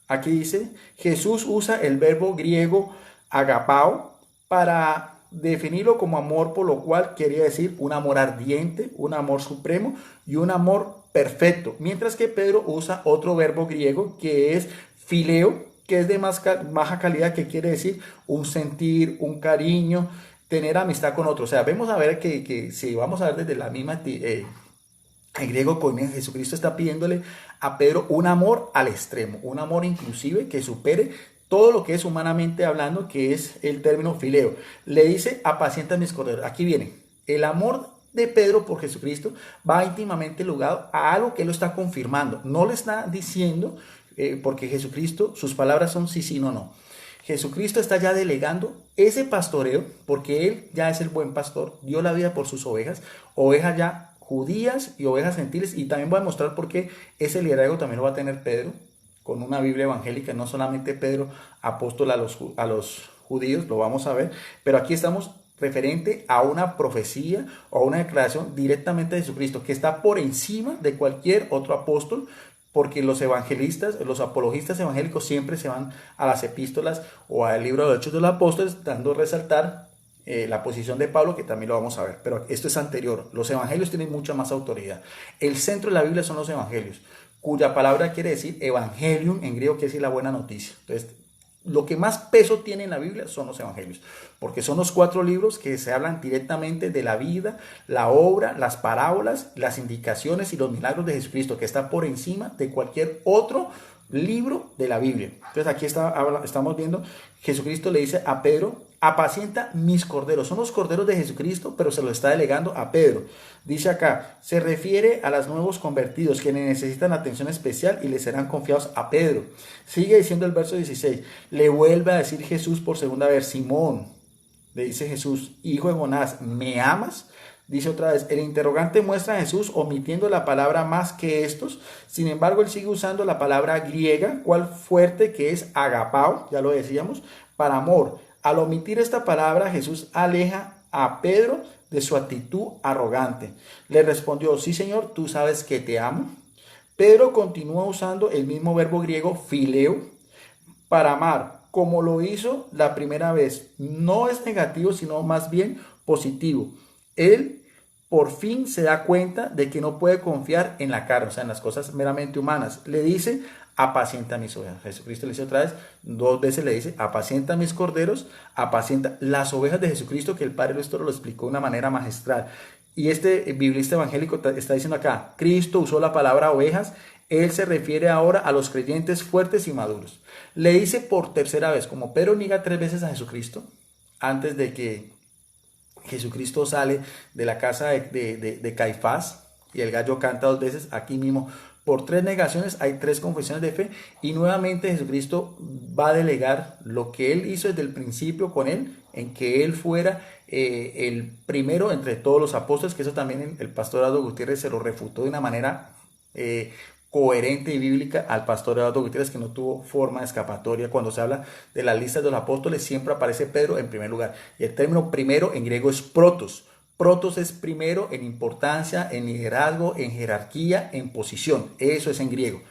Aquí dice, Jesús usa el verbo griego agapao para definirlo como amor, por lo cual quería decir un amor ardiente, un amor supremo y un amor perfecto. Mientras que Pedro usa otro verbo griego que es fileo, que es de más baja calidad, que quiere decir un sentir, un cariño, tener amistad con otros. O sea, vamos a ver que si vamos a ver desde la misma en griego, Jesucristo está pidiéndole a Pedro un amor al extremo, un amor inclusive que supere todo lo que es humanamente hablando, que es el término fileo. Le dice, apacienta mis corderos. Aquí viene, el amor de Pedro por Jesucristo va íntimamente ligado a algo que él lo está confirmando. No le está diciendo, porque Jesucristo, sus palabras son sí, sí, no, no. Jesucristo está ya delegando ese pastoreo, porque él ya es el buen pastor, dio la vida por sus ovejas, ovejas ya judías y ovejas gentiles, y también voy a mostrar por qué ese liderazgo también lo va a tener Pedro, con una Biblia evangélica, no solamente Pedro, apóstol a los judíos, lo vamos a ver, pero aquí estamos referente a una profecía o a una declaración directamente de Jesucristo, que está por encima de cualquier otro apóstol, porque los evangelistas, los apologistas evangélicos siempre se van a las epístolas o al libro de los Hechos de los Apóstoles, dando a resaltar la posición de Pablo, que también lo vamos a ver, pero esto es anterior. Los evangelios tienen mucha más autoridad. El centro de la Biblia son los evangelios, cuya palabra quiere decir evangelium, en griego quiere decir la buena noticia. Entonces, lo que más peso tiene en la Biblia son los evangelios, porque son los 4 libros que se hablan directamente de la vida, la obra, las parábolas, las indicaciones y los milagros de Jesucristo, que está por encima de cualquier otro libro de la Biblia. Entonces aquí estamos viendo, Jesucristo le dice a Pedro, apacienta mis corderos. Son los corderos de Jesucristo, pero se lo está delegando a Pedro. Dice acá, se refiere a los nuevos convertidos, quienes necesitan atención especial y les serán confiados a Pedro. Sigue diciendo el verso 16, le vuelve a decir Jesús por segunda vez, Simón, le dice Jesús, hijo de Jonás, ¿me amas? Dice otra vez, el interrogante muestra a Jesús omitiendo la palabra más que estos. Sin embargo, él sigue usando la palabra griega, cual fuerte, que es agapao, ya lo decíamos, para amor. Al omitir esta palabra, Jesús aleja a Pedro de su actitud arrogante. Le respondió, sí Señor, tú sabes que te amo. Pedro continúa usando el mismo verbo griego, fileo, para amar, como lo hizo la primera vez. No es negativo, sino más bien positivo. Él por fin se da cuenta de que no puede confiar en la carne, o sea, en las cosas meramente humanas. Le dice, apacienta mis ovejas. Jesucristo le dice otra vez, 2 veces le dice, apacienta mis corderos, apacienta las ovejas de Jesucristo, que el Padre esto lo explicó de una manera magistral. Y este biblista evangélico está diciendo acá, Cristo usó la palabra ovejas, él se refiere ahora a los creyentes fuertes y maduros. Le dice por tercera vez, como Pedro niega 3 veces a Jesucristo, antes de que Jesucristo sale de la casa de Caifás y el gallo canta 2 veces, aquí mismo por 3 negaciones hay 3 confesiones de fe, y nuevamente Jesucristo va a delegar lo que él hizo desde el principio con él, en que él fuera el primero entre todos los apóstoles, que eso también el pastor Eduardo Gutiérrez se lo refutó de una manera coherente y bíblica al pastor Eduardo Gutiérrez, que no tuvo forma de escapatoria. Cuando se habla de las listas de los apóstoles siempre aparece Pedro en primer lugar, y el término primero en griego es protos. Protos es primero en importancia, en liderazgo, en jerarquía, en posición. Eso es en griego,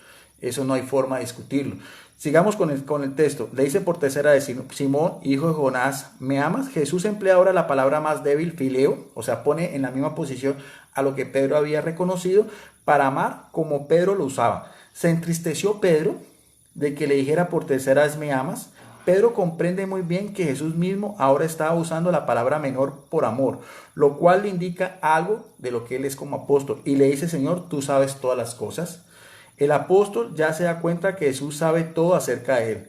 eso no hay forma de discutirlo. Sigamos con el texto. Le dice por tercera vez, Simón, hijo de Jonás, ¿me amas? Jesús emplea ahora la palabra más débil, fileo, o sea, pone en la misma posición a lo que Pedro había reconocido, para amar como Pedro lo usaba. Se entristeció Pedro de que le dijera por tercera vez, ¿me amas? Pedro comprende muy bien que Jesús mismo ahora estaba usando la palabra menor por amor, lo cual le indica algo de lo que él es como apóstol. Y le dice, Señor, tú sabes todas las cosas. El apóstol ya se da cuenta que Jesús sabe todo acerca de él.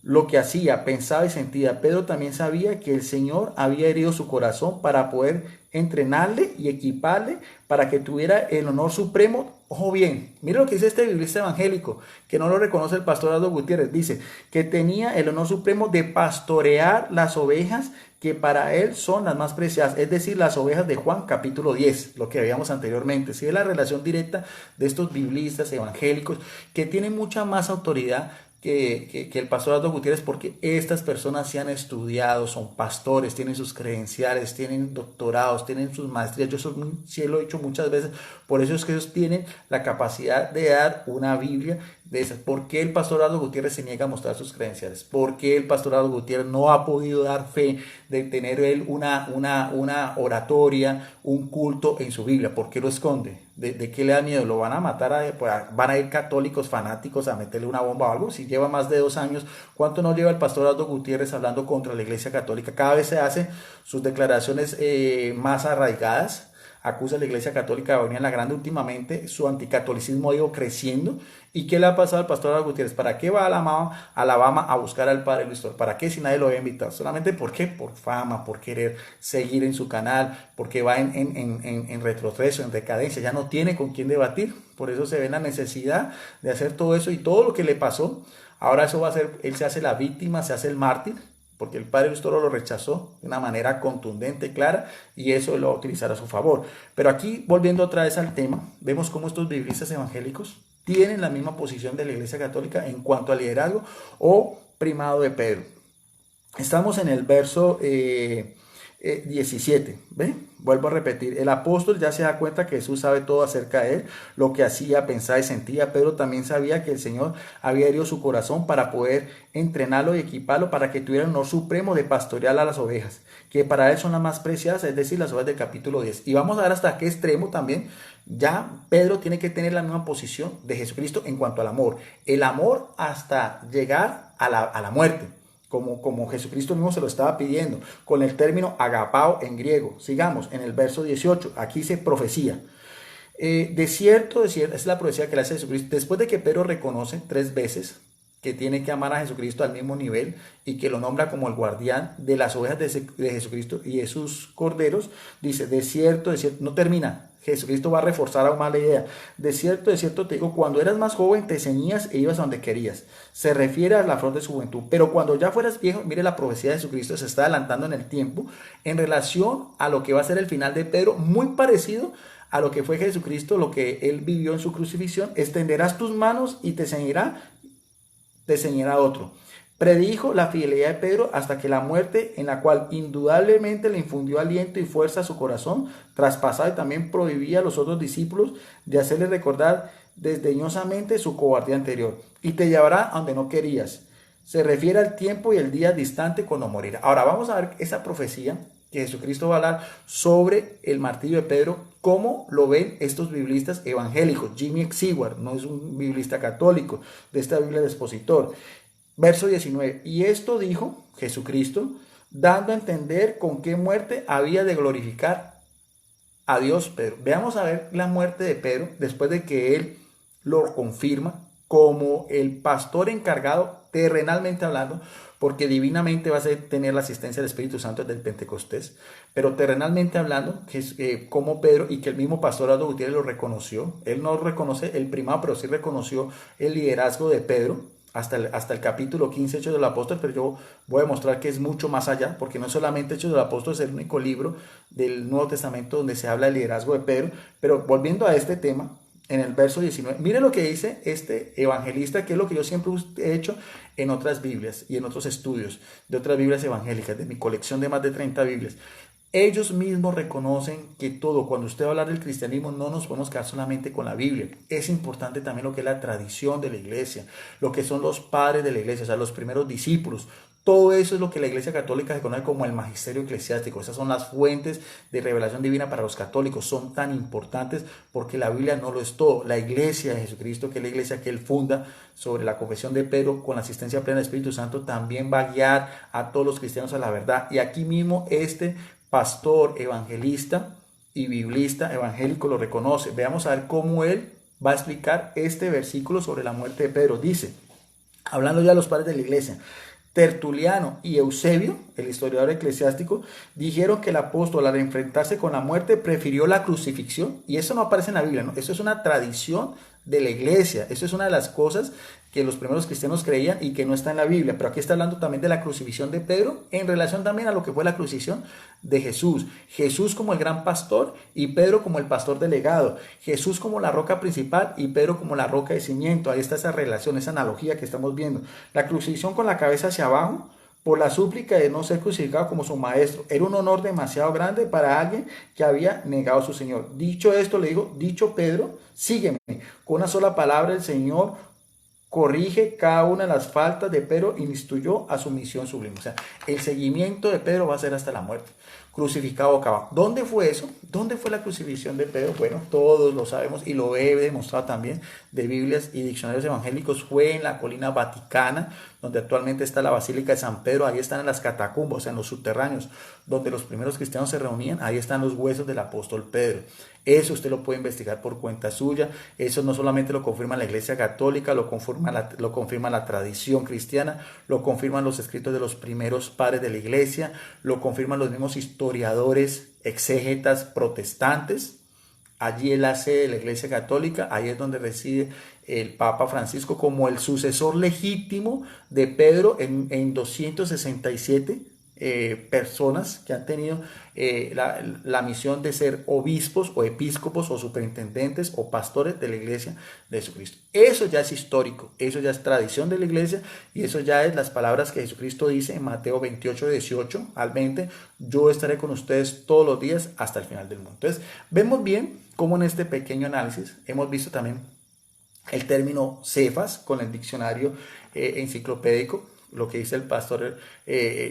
lo que hacía, pensaba y sentía. Pedro también sabía que el Señor había herido su corazón para poder entrenarle y equiparle para que tuviera el honor supremo. Ojo bien, mire lo que dice este biblista evangélico, que no lo reconoce el pastor Aldo Gutiérrez. Dice que tenía el honor supremo de pastorear las ovejas que para él son las más preciadas, es decir, las ovejas de Juan capítulo 10, lo que veíamos anteriormente. Si es la relación directa de estos biblistas evangélicos que tienen mucha más autoridad que el pastor Aldo Gutiérrez, porque estas personas se han estudiado, son pastores, tienen sus credenciales, tienen doctorados, tienen sus maestrías. Yo sí lo he dicho muchas veces, por eso es que ellos tienen la capacidad de dar una Biblia de esas. ¿Por qué el pastor Aldo Gutiérrez se niega a mostrar sus credenciales? ¿Por qué el pastor Aldo Gutiérrez no ha podido dar fe de tener él una oratoria, un culto en su Biblia? ¿Por qué lo esconde? ¿De qué le da miedo? ¿Lo van a matar? ¿Van a ir católicos fanáticos a meterle una bomba o algo? Si lleva más de 2 años, ¿cuánto no lleva el pastor Aldo Gutiérrez hablando contra la Iglesia Católica? Cada vez se hace sus declaraciones más arraigadas. Acusa a la Iglesia Católica de venir en la grande. Últimamente su anticatolicismo ha ido creciendo. ¿Y qué le ha pasado al pastor Aldo Gutiérrez? ¿Para qué va a Alabama a buscar al padre Luis Toro? ¿Para qué si nadie lo había invitado? Solamente ¿por qué? Por fama, por querer seguir en su canal, porque va en retroceso, en decadencia, ya no tiene con quién debatir. Por eso se ve la necesidad de hacer todo eso y todo lo que le pasó. Ahora eso va a ser, él se hace la víctima, se hace el mártir, porque el padre Luis Toro lo rechazó de una manera contundente, clara, y eso lo va a utilizar a su favor. Pero aquí, volviendo otra vez al tema, vemos cómo estos biblistas evangélicos tienen la misma posición de la Iglesia Católica en cuanto al liderazgo o primado de Pedro. Estamos en el verso 17, ¿ve? Vuelvo a repetir, el apóstol ya se da cuenta que Jesús sabe todo acerca de él, lo que hacía, pensaba y sentía. Pedro también sabía que el Señor había herido su corazón para poder entrenarlo y equiparlo para que tuviera el honor supremo de pastorear a las ovejas, que para él son las más preciadas, es decir, las ovejas del capítulo 10. Y vamos a ver hasta qué extremo también ya Pedro tiene que tener la misma posición de Jesucristo en cuanto al amor. El amor hasta llegar a la muerte. Como Jesucristo mismo se lo estaba pidiendo, con el término agapao en griego. Sigamos en el verso 18, aquí se profecía. De cierto, es la profecía que le hace Jesucristo, después de que Pedro reconoce 3 veces que tiene que amar a Jesucristo al mismo nivel y que lo nombra como el guardián de las ovejas de Jesucristo y de sus corderos, dice, de cierto, no termina. Jesucristo va a reforzar aún más la idea. De cierto te digo, cuando eras más joven te ceñías e ibas a donde querías. Se refiere a la flor de su juventud. Pero cuando ya fueras viejo, mire la profecía de Jesucristo, se está adelantando en el tiempo en relación a lo que va a ser el final de Pedro, muy parecido a lo que fue Jesucristo, lo que él vivió en su crucifixión. Extenderás tus manos y te ceñirá otro. Predijo la fidelidad de Pedro hasta que la muerte, en la cual indudablemente le infundió aliento y fuerza a su corazón, traspasaba y también prohibía a los otros discípulos de hacerle recordar desdeñosamente su cobardía anterior. Y te llevará a donde no querías. Se refiere al tiempo y el día distante cuando morirá. Ahora vamos a ver esa profecía que Jesucristo va a hablar sobre el martirio de Pedro, cómo lo ven estos biblistas evangélicos. Jimmy Seward no es un biblista católico de esta Biblia de expositor. Verso 19, y esto dijo Jesucristo, dando a entender con qué muerte había de glorificar a Dios Pedro. Veamos a ver la muerte de Pedro después de que él lo confirma como el pastor encargado, terrenalmente hablando, porque divinamente va a tener la asistencia del Espíritu Santo desde el Pentecostés, pero terrenalmente hablando, como Pedro, y que el mismo pastor Aldo Gutiérrez lo reconoció. Él no reconoce el primado, pero sí reconoció el liderazgo de Pedro, hasta el capítulo 15, Hechos del Apóstol, pero yo voy a mostrar que es mucho más allá, porque no solamente Hechos del Apóstol es el único libro del Nuevo Testamento donde se habla del liderazgo de Pedro. Pero volviendo a este tema, en el verso 19, mire lo que dice este evangelista, que es lo que yo siempre he hecho en otras Biblias y en otros estudios de otras Biblias evangélicas, de mi colección de más de 30 Biblias. Ellos mismos reconocen que todo, cuando usted va a hablar del cristianismo, no nos podemos quedar solamente con la Biblia. Es importante también lo que es la tradición de la iglesia, lo que son los padres de la iglesia, o sea, los primeros discípulos. Todo eso es lo que la Iglesia Católica se conoce como el magisterio eclesiástico. Esas son las fuentes de revelación divina para los católicos. Son tan importantes porque la Biblia no lo es todo. La Iglesia de Jesucristo, que es la iglesia que él funda sobre la confesión de Pedro, con la asistencia plena del Espíritu Santo, también va a guiar a todos los cristianos a la verdad. Y aquí mismo este pastor evangelista y biblista evangélico lo reconoce. Veamos a ver cómo él va a explicar este versículo sobre la muerte de Pedro. Dice, hablando ya de los padres de la iglesia, Tertuliano y Eusebio, el historiador eclesiástico, dijeron que el apóstol al enfrentarse con la muerte prefirió la crucifixión, y eso no aparece en la Biblia, ¿no? Eso es una tradición de la iglesia, eso es una de las cosas que los primeros cristianos creían y que no está en la Biblia, pero aquí está hablando también de la crucifixión de Pedro en relación también a lo que fue la crucifixión de Jesús. Jesús como el gran pastor y Pedro como el pastor delegado. Jesús como la roca principal y Pedro como la roca de cimiento. Ahí está esa relación, esa analogía que estamos viendo. La crucifixión con la cabeza hacia abajo por la súplica de no ser crucificado como su maestro. Era un honor demasiado grande para alguien que había negado a su Señor. Dicho esto, le digo, dicho Pedro, sígueme. Con una sola palabra el Señor corrige cada una de las faltas de Pedro y instruyó a su misión sublime. O sea, el seguimiento de Pedro va a ser hasta la muerte. Crucificado boca abajo. ¿Dónde fue eso? ¿Dónde fue la crucifixión de Pedro? Bueno, todos lo sabemos y lo he demostrado también de Biblias y diccionarios evangélicos. Fue en la colina Vaticana, donde actualmente está la Basílica de San Pedro. Ahí están en las catacumbas, o sea, en los subterráneos, donde los primeros cristianos se reunían. Ahí están los huesos del apóstol Pedro. Eso usted lo puede investigar por cuenta suya. Eso no solamente lo confirma la Iglesia Católica, lo confirma la tradición cristiana, lo confirman los escritos de los primeros padres de la Iglesia, lo confirman los mismos historiadores, exégetas protestantes. Allí es la sede de la Iglesia Católica, ahí es donde reside el Papa Francisco como el sucesor legítimo de Pedro en 267 personas que han tenido la misión de ser obispos o episcopos o superintendentes o pastores de la Iglesia de Jesucristo. Eso ya es histórico, eso ya es tradición de la Iglesia y eso ya es las palabras que Jesucristo dice en Mateo 28, 18 al 20, yo estaré con ustedes todos los días hasta el final del mundo. Entonces, vemos bien cómo en este pequeño análisis hemos visto también el término Cefas con el diccionario enciclopédico, lo que dice el pastor,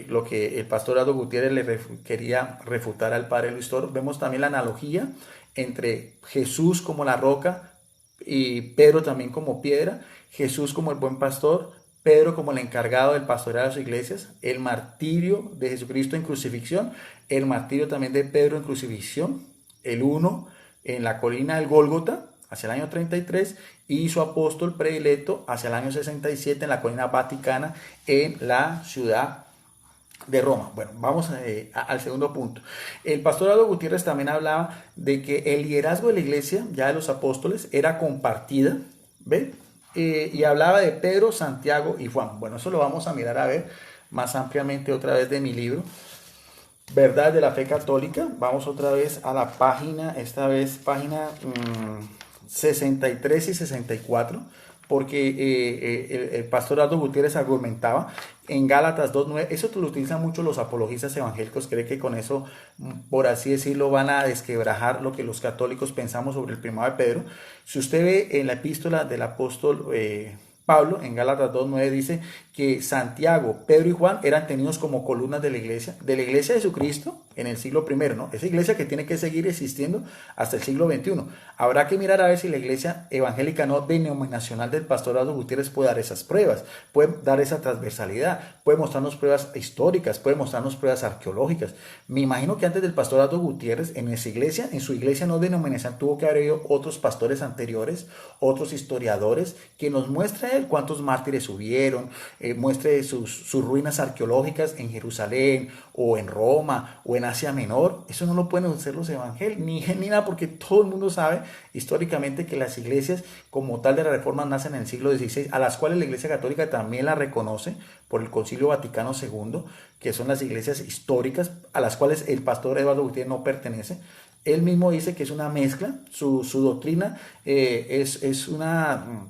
lo que el pastor Aldo Gutiérrez quería refutar al padre Luis Toro. Vemos también la analogía entre Jesús como la roca y Pedro también como piedra, Jesús como el buen pastor, Pedro como el encargado del pastorear de las iglesias, el martirio de Jesucristo en crucifixión, el martirio también de Pedro en crucifixión, el uno en la colina del Gólgota hacia el año 33 y su apóstol predilecto hacia el año 67 en la colina Vaticana en la ciudad de Roma. Bueno, vamos al segundo punto. El pastor Aldo Gutiérrez también hablaba de que el liderazgo de la iglesia, ya de los apóstoles, era compartida, ¿ve? Y hablaba de Pedro, Santiago y Juan. Bueno, eso lo vamos a mirar a ver más ampliamente otra vez de mi libro, Verdad de la Fe Católica. Vamos otra vez a la página, esta vez página 63 y 64, porque el pastor Aldo Gutiérrez argumentaba en Gálatas 2.9, eso lo utilizan mucho los apologistas evangélicos, cree que con eso, por así decirlo, van a desquebrajar lo que los católicos pensamos sobre el primado de Pedro. Si usted ve en la epístola del apóstol Pablo, en Gálatas 2.9 dice que Santiago, Pedro y Juan eran tenidos como columnas de la iglesia de Jesucristo en el siglo I, ¿no? Esa iglesia que tiene que seguir existiendo hasta el siglo XXI. Habrá que mirar a ver si la iglesia evangélica no denominacional del pastor Aldo Gutiérrez puede dar esas pruebas, puede dar esa transversalidad, puede mostrarnos pruebas históricas, puede mostrarnos pruebas arqueológicas. Me imagino que antes del pastor Aldo Gutiérrez, en su iglesia no denominacional, tuvo que haber habido otros pastores anteriores, otros historiadores, que nos muestren cuántos mártires hubieron, muestre sus ruinas arqueológicas en Jerusalén o en Roma o en Asia Menor. Eso no lo pueden hacer los evangélicos ni nada, porque todo el mundo sabe históricamente que las iglesias como tal de la Reforma nacen en el siglo XVI, a las cuales la Iglesia Católica también la reconoce por el Concilio Vaticano II, que son las iglesias históricas a las cuales el pastor Eduardo Gutiérrez no pertenece. Él mismo dice que es una mezcla, su doctrina es una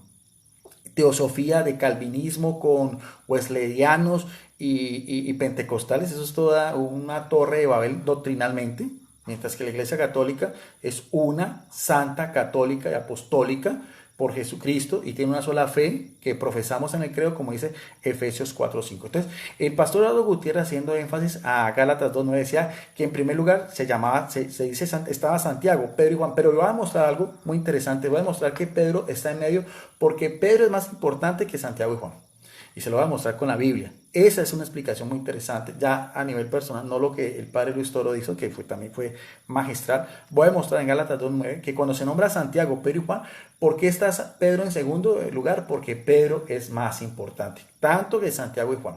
teosofía de calvinismo con wesleyanianos y pentecostales. Eso es toda una torre de Babel doctrinalmente, mientras que la Iglesia Católica es una santa, católica y apostólica por Jesucristo y tiene una sola fe que profesamos en el credo, como dice Efesios 4:5. Entonces, el pastor Aldo Gutiérrez, haciendo énfasis a Gálatas 2:9, decía que en primer lugar se dice, estaba Santiago, Pedro y Juan, pero voy a mostrar algo muy interesante. Voy a mostrar que Pedro está en medio, porque Pedro es más importante que Santiago y Juan. Y se lo voy a mostrar con la Biblia. Esa es una explicación muy interesante, ya a nivel personal, no lo que el padre Luis Toro hizo, que también fue magistral. Voy a mostrar en Gálatas 2:9 que cuando se nombra Santiago, Pedro y Juan, ¿por qué está Pedro en segundo lugar? Porque Pedro es más importante, tanto que Santiago y Juan.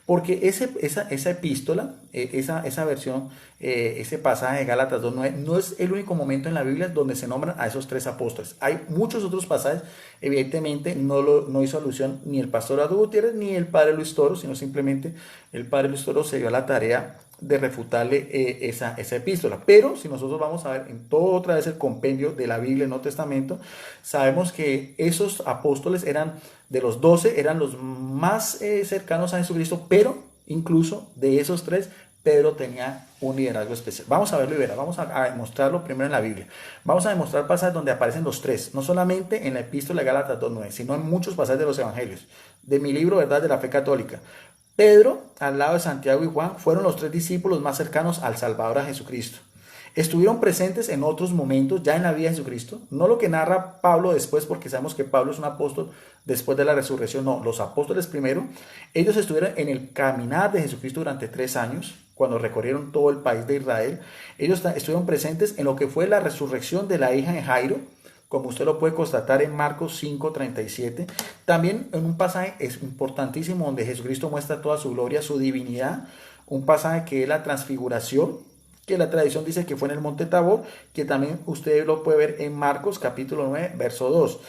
Porque esa epístola, esa versión, ese pasaje de Gálatas 2:9, no es el único momento en la Biblia donde se nombran a esos tres apóstoles. Hay muchos otros pasajes, evidentemente no hizo alusión ni el pastor Arturo Gutiérrez ni el padre Luis Toro, sino simplemente el padre Luis Toro se dio a la tarea de refutarle esa epístola. Pero si nosotros vamos a ver en todo otra vez el compendio de la Biblia, el Nuevo Testamento, sabemos que esos apóstoles eran de los 12, eran los más cercanos a Jesucristo, pero incluso de esos tres, Pedro tenía un liderazgo especial. Vamos a verlo y verá, vamos a demostrarlo primero en la Biblia. Vamos a demostrar pasajes donde aparecen los tres, no solamente en la epístola de Gálatas 2:9, sino en muchos pasajes de los evangelios, de mi libro Verdad de la Fe Católica. Pedro, al lado de Santiago y Juan, fueron los tres discípulos más cercanos al Salvador, a Jesucristo. Estuvieron presentes en otros momentos ya en la vida de Jesucristo, no lo que narra Pablo después, porque sabemos que Pablo es un apóstol después de la resurrección, no, los apóstoles primero. Ellos estuvieron en el caminar de Jesucristo durante 3 años, cuando recorrieron todo el país de Israel. Ellos estuvieron presentes en lo que fue la resurrección de la hija de Jairo, como usted lo puede constatar en Marcos 5:37. También en un pasaje es importantísimo donde Jesucristo muestra toda su gloria, su divinidad, un pasaje que es la transfiguración, que la tradición dice que fue en el monte Tabor, que también usted lo puede ver en Marcos capítulo 9, verso 2.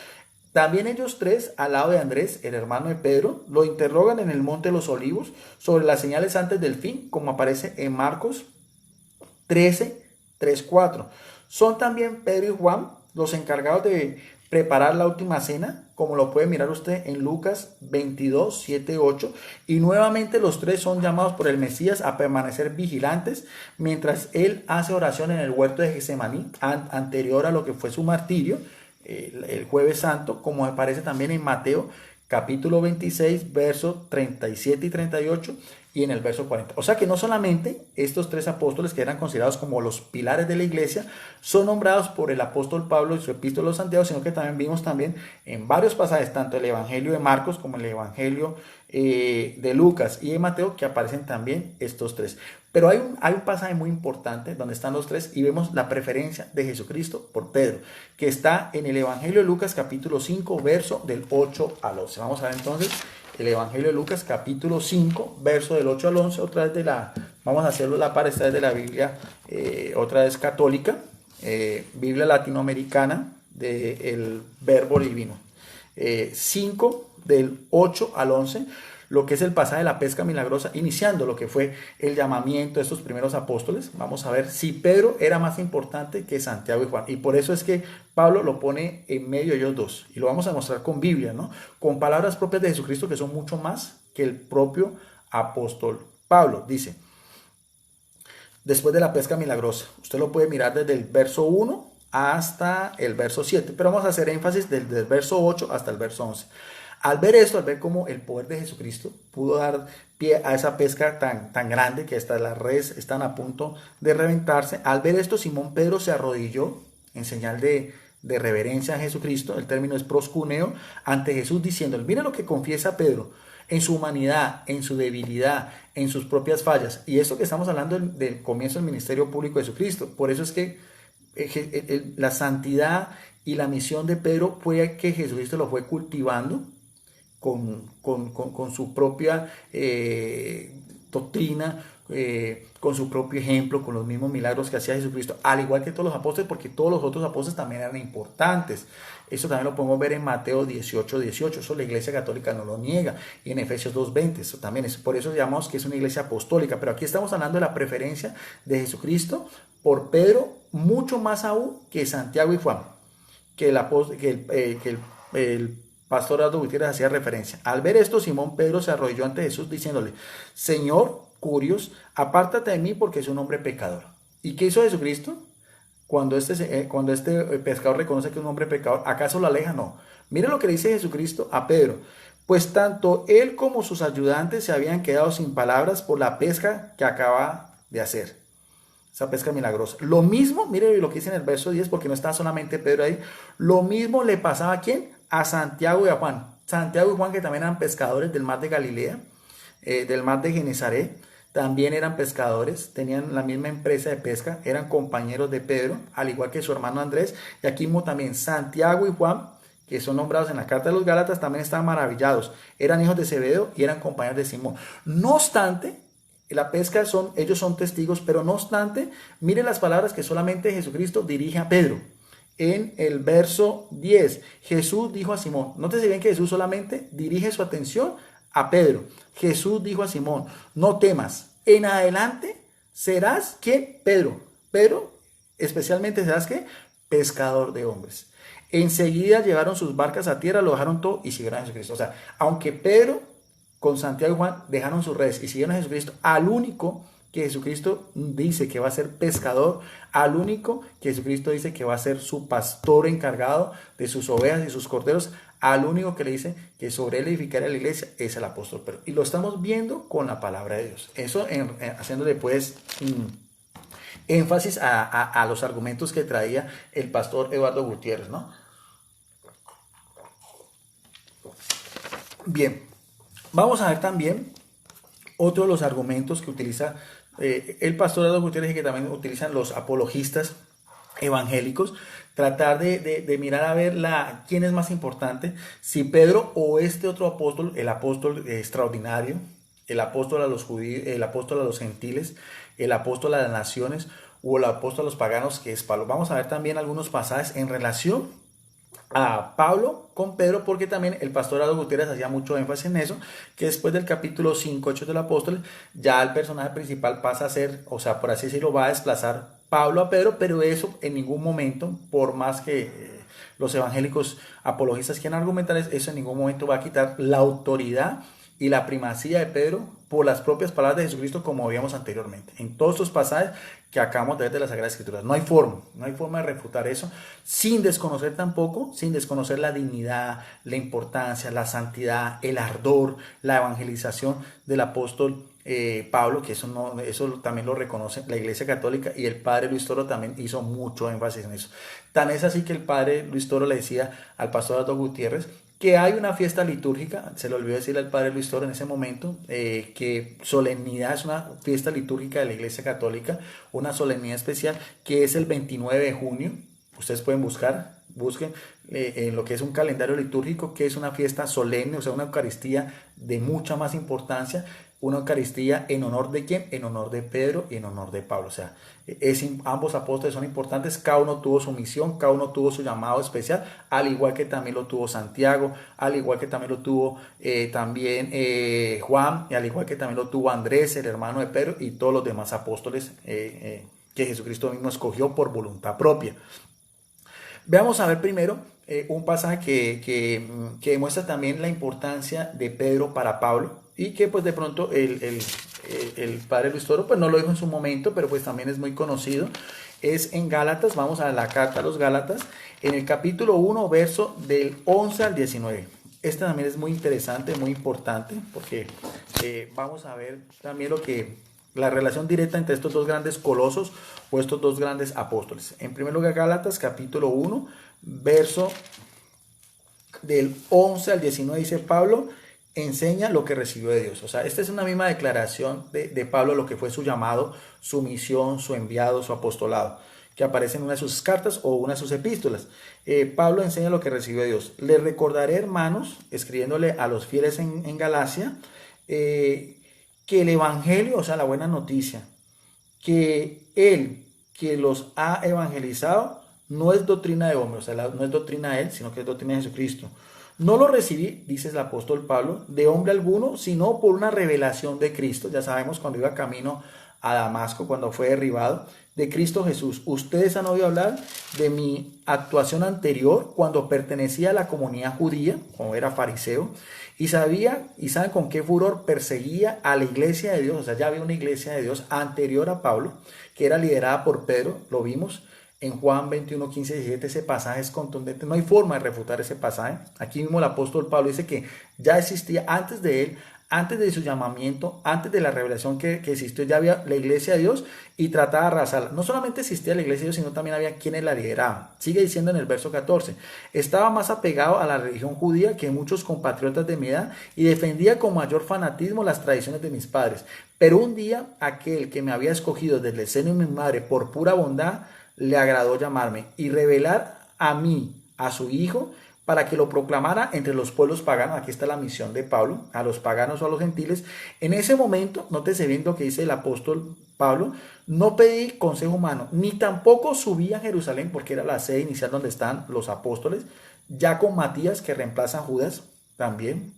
También ellos tres, al lado de Andrés, el hermano de Pedro, lo interrogan en el monte de los Olivos sobre las señales antes del fin, como aparece en Marcos 13, 3, 4. Son también Pedro y Juan los encargados de preparar la última cena, como lo puede mirar usted en Lucas 22, 7, 8. Y nuevamente los tres son llamados por el Mesías a permanecer vigilantes mientras él hace oración en el huerto de Getsemaní, anterior a lo que fue su martirio, el jueves santo, como aparece también en Mateo capítulo 26, versos 37 y 38, y en el verso 40. O sea que no solamente estos tres apóstoles, que eran considerados como los pilares de la iglesia, son nombrados por el apóstol Pablo en su epístola a los Santiago, sino que también vimos también en varios pasajes, tanto el evangelio de Marcos como el evangelio de Lucas y de Mateo, que aparecen también estos tres. Pero hay un pasaje muy importante donde están los tres y vemos la preferencia de Jesucristo por Pedro, que está en el evangelio de Lucas capítulo 5, verso del 8 al 11. Vamos a ver entonces el evangelio de Lucas capítulo 5, verso del 8 al 11, otra vez vamos a hacerlo la par, esta vez de la Biblia, otra vez católica, Biblia latinoamericana del Verbo Divino. 5 del 8 al 11, lo que es el pasaje de la pesca milagrosa, iniciando lo que fue el llamamiento de estos primeros apóstoles. Vamos a ver si Pedro era más importante que Santiago y Juan, y por eso es que Pablo lo pone en medio de ellos dos, y lo vamos a mostrar con Biblia, ¿no? Con palabras propias de Jesucristo que son mucho más que el propio apóstol Pablo. Dice, después de la pesca milagrosa, usted lo puede mirar desde el verso 1 hasta el verso 7, pero vamos a hacer énfasis desde el verso 8 hasta el verso 11. Al ver esto, al ver cómo el poder de Jesucristo pudo dar pie a esa pesca tan grande que hasta las redes están a punto de reventarse, al ver esto, Simón Pedro se arrodilló en señal de reverencia a Jesucristo, el término es proscuneo, ante Jesús diciéndole, mira lo que confiesa Pedro, en su humanidad, en su debilidad, en sus propias fallas. Y esto que estamos hablando del comienzo del ministerio público de Jesucristo. Por eso es que la santidad y la misión de Pedro fue que Jesucristo lo fue cultivando con su propia doctrina, con su propio ejemplo, con los mismos milagros que hacía Jesucristo, al igual que todos los apóstoles, porque todos los otros apóstoles también eran importantes. Eso también lo podemos ver en Mateo 18, 18, eso la iglesia católica no lo niega, y en Efesios 2:20, eso también es, por eso llamamos que es una iglesia apostólica, pero aquí estamos hablando de la preferencia de Jesucristo por Pedro, mucho más aún que Santiago y Juan, que el pastor Arturo Gutiérrez hacía referencia. Al ver esto, Simón Pedro se arrodilló ante Jesús diciéndole, Señor, curios, apártate de mí porque soy un hombre pecador. ¿Y qué hizo Jesucristo? Cuando este pescador reconoce que es un hombre pecador, ¿acaso lo aleja? No. Mire lo que le dice Jesucristo a Pedro. Pues tanto él como sus ayudantes se habían quedado sin palabras por la pesca que acaba de hacer. Esa pesca milagrosa. Lo mismo, mire lo que dice en el verso 10, porque no está solamente Pedro ahí. Lo mismo le pasaba ¿a quién? A Santiago y a Juan. Santiago y Juan, que también eran pescadores del mar de Galilea. del mar de Genesaret. También eran pescadores, tenían la misma empresa de pesca, eran compañeros de Pedro, al igual que su hermano Andrés. Y aquí mismo también Santiago y Juan, que son nombrados en la carta de los Gálatas, también estaban maravillados. Eran hijos de Zebedeo y eran compañeros de Simón. No obstante, la pesca ellos son testigos, pero no obstante, miren las palabras que solamente Jesucristo dirige a Pedro. En el verso 10, Jesús dijo a Simón, nótese bien que Jesús solamente dirige su atención a Pedro. Jesús dijo a Simón, no temas, en adelante serás, ¿qué? Pedro, especialmente serás, ¿qué? Pescador de hombres. Enseguida llevaron sus barcas a tierra, lo dejaron todo y siguieron a Jesucristo. O sea, aunque Pedro con Santiago y Juan dejaron sus redes y siguieron a Jesucristo, al único que Jesucristo dice que va a ser pescador, al único que Jesucristo dice que va a ser su pastor encargado de sus ovejas y sus corderos, al único que le dice que sobre él edificará la iglesia es el apóstol Pedro. Y lo estamos viendo con la palabra de Dios. Eso haciéndole pues énfasis a los argumentos que traía el pastor Eduardo Gutiérrez, ¿no? Bien, vamos a ver también otro de los argumentos que utiliza el pastor Eduardo Gutiérrez y que también utilizan los apologistas evangélicos, tratar de mirar a ver quién es más importante, si Pedro o este otro apóstol, el apóstol extraordinario, el apóstol a los judíos, el apóstol a los gentiles, el apóstol a las naciones o el apóstol a los paganos, que es Pablo. Vamos a ver también algunos pasajes en relación a Pablo con Pedro, porque también el pastor Eduardo Gutiérrez hacía mucho énfasis en eso, que después del capítulo 5, Hechos del Apóstol, ya el personaje principal pasa a ser, o sea, por así decirlo, va a desplazar Pablo a Pedro, pero eso en ningún momento, por más que los evangélicos apologistas quieran argumentar, eso en ningún momento va a quitar la autoridad y la primacía de Pedro por las propias palabras de Jesucristo, como veíamos anteriormente. En todos estos pasajes que acabamos de ver de las Sagradas Escrituras, no hay forma de refutar eso, sin desconocer la dignidad, la importancia, la santidad, el ardor, la evangelización del apóstol Pablo, que eso también lo reconoce la Iglesia Católica, y el padre Luis Toro también hizo mucho énfasis en eso. Tan es así que el padre Luis Toro le decía al pastor Eduardo Gutiérrez que hay una fiesta litúrgica, se le olvidó decirle al padre Luis Toro en ese momento, que solemnidad es una fiesta litúrgica de la Iglesia Católica, una solemnidad especial que es el 29 de junio. Ustedes pueden busquen en lo que es un calendario litúrgico, que es una fiesta solemne, o sea, una Eucaristía de mucha más importancia, una Eucaristía en honor de ¿quién? En honor de Pedro y en honor de Pablo. O sea, ambos apóstoles son importantes, cada uno tuvo su misión, cada uno tuvo su llamado especial, al igual que también lo tuvo Santiago, al igual que también lo tuvo Juan, y al igual que también lo tuvo Andrés, el hermano de Pedro, y todos los demás apóstoles que Jesucristo mismo escogió por voluntad propia. Veamos a ver primero un pasaje que demuestra también la importancia de Pedro para Pablo, y que pues de pronto el padre Luis Toro pues no lo dijo en su momento, pero pues también es muy conocido. Es en Gálatas, vamos a la carta a los Gálatas, en el capítulo 1, verso del 11 al 19. Este también es muy interesante, muy importante, porque vamos a ver también la relación directa entre estos dos grandes colosos o estos dos grandes apóstoles. En primer lugar, Gálatas capítulo 1, verso del 11 al 19, dice: Pablo enseña lo que recibió de Dios. O sea, esta es una misma declaración de Pablo, lo que fue su llamado, su misión, su enviado, su apostolado, que aparece en una de sus cartas o una de sus epístolas. Pablo enseña lo que recibió de Dios. Les recordaré, hermanos, escribiéndole a los fieles en Galacia, que el evangelio, o sea, la buena noticia, que él que los ha evangelizado no es doctrina de hombre, o sea, no es doctrina de él, sino que es doctrina de Jesucristo. No lo recibí, dice el apóstol Pablo, de hombre alguno, sino por una revelación de Cristo. Ya sabemos, cuando iba camino a Damasco, cuando fue derribado, de Cristo Jesús. Ustedes han oído hablar de mi actuación anterior cuando pertenecía a la comunidad judía, como era fariseo, y saben con qué furor perseguía a la iglesia de Dios. O sea, ya había una iglesia de Dios anterior a Pablo, que era liderada por Pedro, lo vimos en Juan 21, 15, 17, ese pasaje es contundente, no hay forma de refutar ese pasaje. Aquí mismo el apóstol Pablo dice que ya existía, antes de él, antes de su llamamiento, antes de la revelación que existió, ya había la iglesia de Dios y trataba de arrasarla. No solamente existía la iglesia de Dios, sino también había quienes la lideraban. Sigue diciendo en el verso 14, estaba más apegado a la religión judía que muchos compatriotas de mi edad y defendía con mayor fanatismo las tradiciones de mis padres. Pero un día aquel que me había escogido desde el seno de mi madre por pura bondad, le agradó llamarme y revelar a mí, a su hijo, para que lo proclamara entre los pueblos paganos. Aquí está la misión de Pablo, a los paganos o a los gentiles. En ese momento, nótese bien lo que dice el apóstol Pablo, no pedí consejo humano, ni tampoco subí a Jerusalén, porque era la sede inicial donde están los apóstoles, ya con Matías, que reemplaza a Judas también.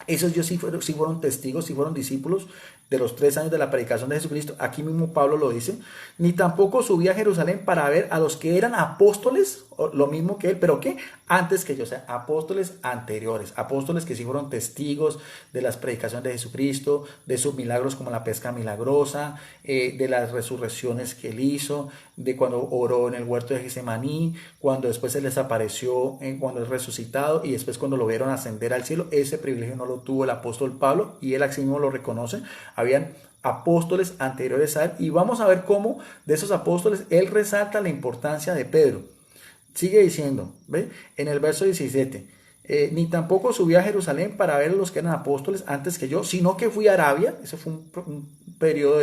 Esos ellos sí fueron testigos, sí fueron discípulos de los 3 años de la predicación de Jesucristo. Aquí mismo Pablo lo dice. Ni tampoco subí a Jerusalén para ver a los que eran apóstoles, lo mismo que él, pero ¿qué? Antes que yo, o sea, apóstoles anteriores, apóstoles que sí fueron testigos de las predicaciones de Jesucristo, de sus milagros como la pesca milagrosa, de las resurrecciones que él hizo, de cuando oró en el huerto de Getsemaní, cuando después se les apareció, cuando es resucitado y después cuando lo vieron ascender al cielo. Ese privilegio no lo tuvo el apóstol Pablo y él así mismo lo reconoce. Habían apóstoles anteriores a él y vamos a ver cómo de esos apóstoles él resalta la importancia de Pedro. Sigue diciendo, ¿ve? En el verso 17, ni tampoco subí a Jerusalén para ver a los que eran apóstoles antes que yo, sino que fui a Arabia. Ese fue un periodo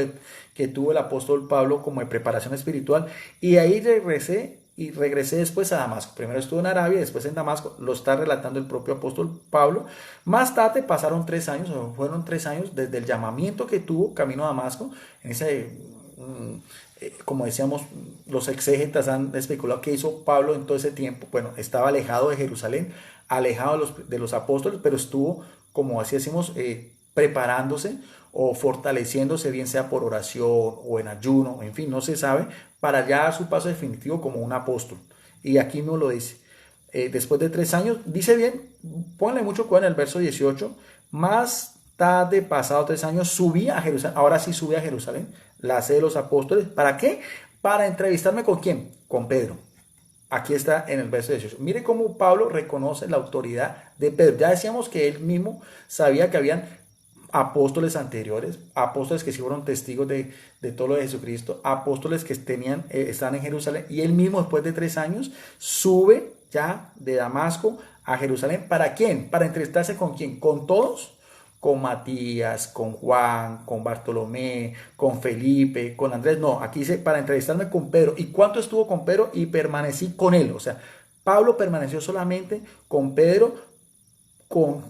que tuvo el apóstol Pablo como de preparación espiritual, y ahí regresé después a Damasco. Primero estuve en Arabia, después en Damasco. Lo está relatando el propio apóstol Pablo. Más tarde pasaron 3 años, o fueron 3 años desde el llamamiento que tuvo camino a Damasco. En ese, como decíamos, los exégetas han especulado qué hizo Pablo en todo ese tiempo. Bueno, estaba alejado de Jerusalén, alejado de los apóstoles, pero estuvo, como así decimos, preparándose o fortaleciéndose, bien sea por oración o en ayuno, en fin, no se sabe, para ya dar su paso definitivo como un apóstol. Y aquí no lo dice. Después de 3 años, dice bien, ponle mucho cuidado en el verso 18, más tarde, pasado 3 años, subí a Jerusalén, ahora sí subí a Jerusalén, la sede de los apóstoles. ¿Para qué? Para entrevistarme ¿con quién? Con Pedro. Aquí está en el verso 18. Mire cómo Pablo reconoce la autoridad de Pedro. Ya decíamos que él mismo sabía que habían apóstoles anteriores, apóstoles que sí fueron testigos de todo lo de Jesucristo, apóstoles que están en Jerusalén, y él mismo después de 3 años sube ya de Damasco a Jerusalén. ¿Para quién? Para entrevistarse ¿con quién? Con todos, con Matías, con Juan, con Bartolomé, con Felipe, con Andrés. No, aquí dice para entrevistarme con Pedro. ¿Y cuánto estuvo con Pedro? Y permanecí con él. O sea, Pablo permaneció solamente con Pedro,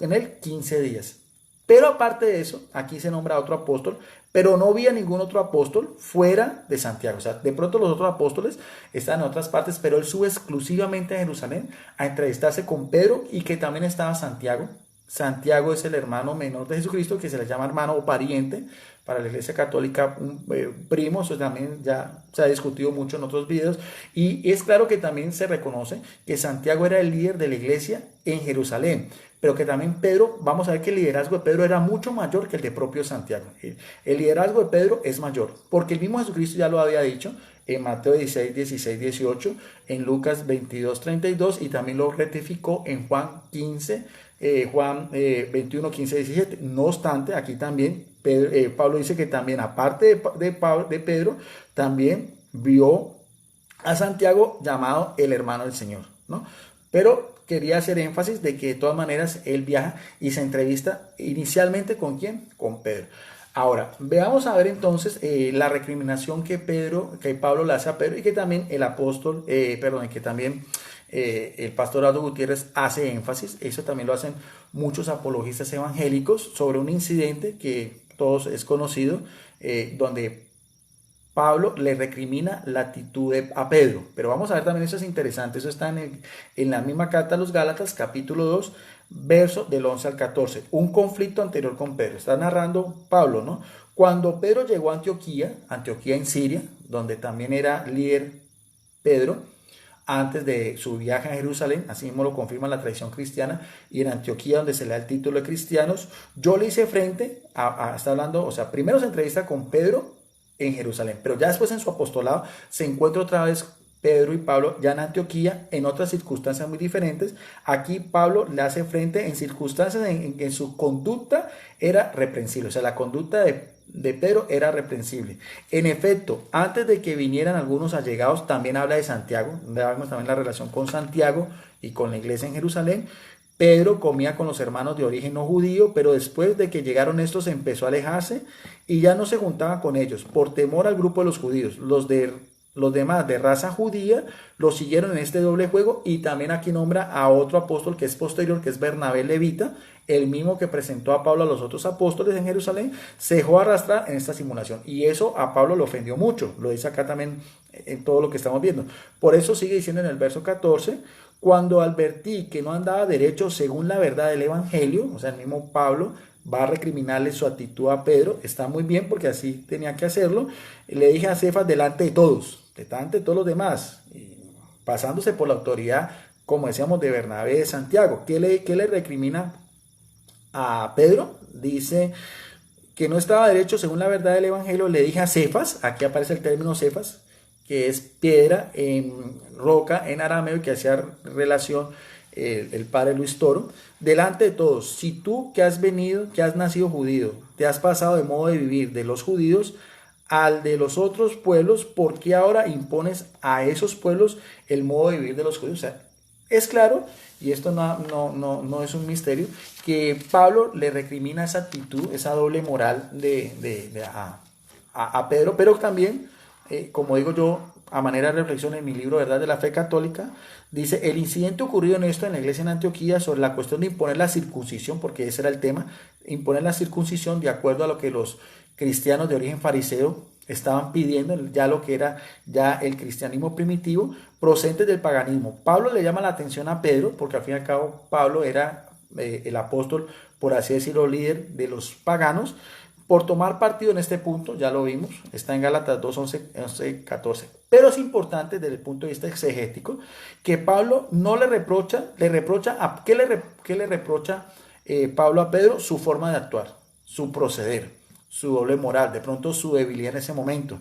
en él 15 días. Pero aparte de eso, aquí se nombra otro apóstol, pero no había ningún otro apóstol fuera de Santiago. O sea, de pronto los otros apóstoles están en otras partes, pero él sube exclusivamente a Jerusalén a entrevistarse con Pedro, y que también estaba Santiago. Santiago es el hermano menor de Jesucristo, que se le llama hermano o pariente para la Iglesia Católica, primo. Eso también ya se ha discutido mucho en otros videos, y es claro que también se reconoce que Santiago era el líder de la iglesia en Jerusalén, pero que también Pedro, vamos a ver que el liderazgo de Pedro era mucho mayor que el de propio Santiago. El liderazgo de Pedro es mayor, porque el mismo Jesucristo ya lo había dicho en Mateo 16, 16, 18, en Lucas 22, 32, y también lo ratificó en Juan 15, Juan 21, 15, 17. No obstante, aquí también Pablo dice que también, aparte de Pedro, también vio a Santiago, llamado el hermano del Señor, ¿no? Pero quería hacer énfasis de que de todas maneras él viaja y se entrevista inicialmente ¿con quién? Con Pedro. Ahora, veamos a ver entonces la recriminación que Pablo le hace a Pedro, y que también el apóstol, que también el pastor Aldo Gutiérrez hace énfasis. Eso también lo hacen muchos apologistas evangélicos, sobre un incidente que todos es conocido, donde Pablo le recrimina la actitud a Pedro. Pero vamos a ver también, eso es interesante, eso está en la misma carta a los Gálatas, capítulo 2, verso del 11 al 14. Un conflicto anterior con Pedro. Está narrando Pablo, ¿no? Cuando Pedro llegó a Antioquía en Siria, donde también era líder Pedro, antes de su viaje a Jerusalén, así mismo lo confirma la tradición cristiana, y en Antioquía, donde se le da el título de cristianos, yo le hice frente está hablando, o sea, primero se entrevista con Pedro en Jerusalén, pero ya después en su apostolado se encuentra otra vez Pedro y Pablo ya en Antioquía, en otras circunstancias muy diferentes. Aquí Pablo le hace frente en circunstancias en que su conducta era reprensible, o sea, la conducta de Pedro era reprensible. En efecto, antes de que vinieran algunos allegados, también habla de Santiago, vemos también la relación con Santiago y con la iglesia en Jerusalén. Pedro comía con los hermanos de origen no judío, pero después de que llegaron estos empezó a alejarse y ya no se juntaba con ellos por temor al grupo de los judíos. Los demás de raza judía lo siguieron en este doble juego, y también aquí nombra a otro apóstol que es posterior, que es Bernabé levita, el mismo que presentó a Pablo a los otros apóstoles en Jerusalén. Se dejó arrastrar en esta simulación y eso a Pablo le ofendió mucho, lo dice acá también en todo lo que estamos viendo. Por eso sigue diciendo en el verso 14: cuando advertí que no andaba derecho según la verdad del evangelio, o sea, el mismo Pablo va a recriminarle su actitud a Pedro. Está muy bien porque así tenía que hacerlo. Le dije a Cefas delante de todos, delante de todos los demás, pasándose por la autoridad, como decíamos, de Bernabé, de Santiago. ¿Qué le recrimina a Pedro? Dice que no estaba derecho según la verdad del evangelio. Le dije a Cefas, aquí aparece el término Cefas, que es piedra en roca en arameo, y que hacía relación el padre Luis Toro, delante de todos: si tú que has venido, que has nacido judío, te has pasado de modo de vivir de los judíos al de los otros pueblos, ¿por qué ahora impones a esos pueblos el modo de vivir de los judíos? O sea, es claro, y esto no es un misterio, que Pablo le recrimina esa actitud, esa doble moral a Pedro, pero también, como digo yo, a manera de reflexión en mi libro Verdad de la Fe Católica, dice: el incidente ocurrido en esto en la iglesia en Antioquía sobre la cuestión de imponer la circuncisión, porque ese era el tema, imponer la circuncisión de acuerdo a lo que los cristianos de origen fariseo estaban pidiendo, ya lo que era ya el cristianismo primitivo, procedentes del paganismo. Pablo le llama la atención a Pedro, porque al fin y al cabo Pablo era el apóstol, por así decirlo, líder de los paganos, por tomar partido en este punto. Ya lo vimos, está en Gálatas 2, 11, 14. Pero es importante desde el punto de vista exegético que Pablo no le reprocha, ¿qué le reprocha Pablo a Pedro? Su forma de actuar, su proceder, su doble moral, de pronto su debilidad en ese momento,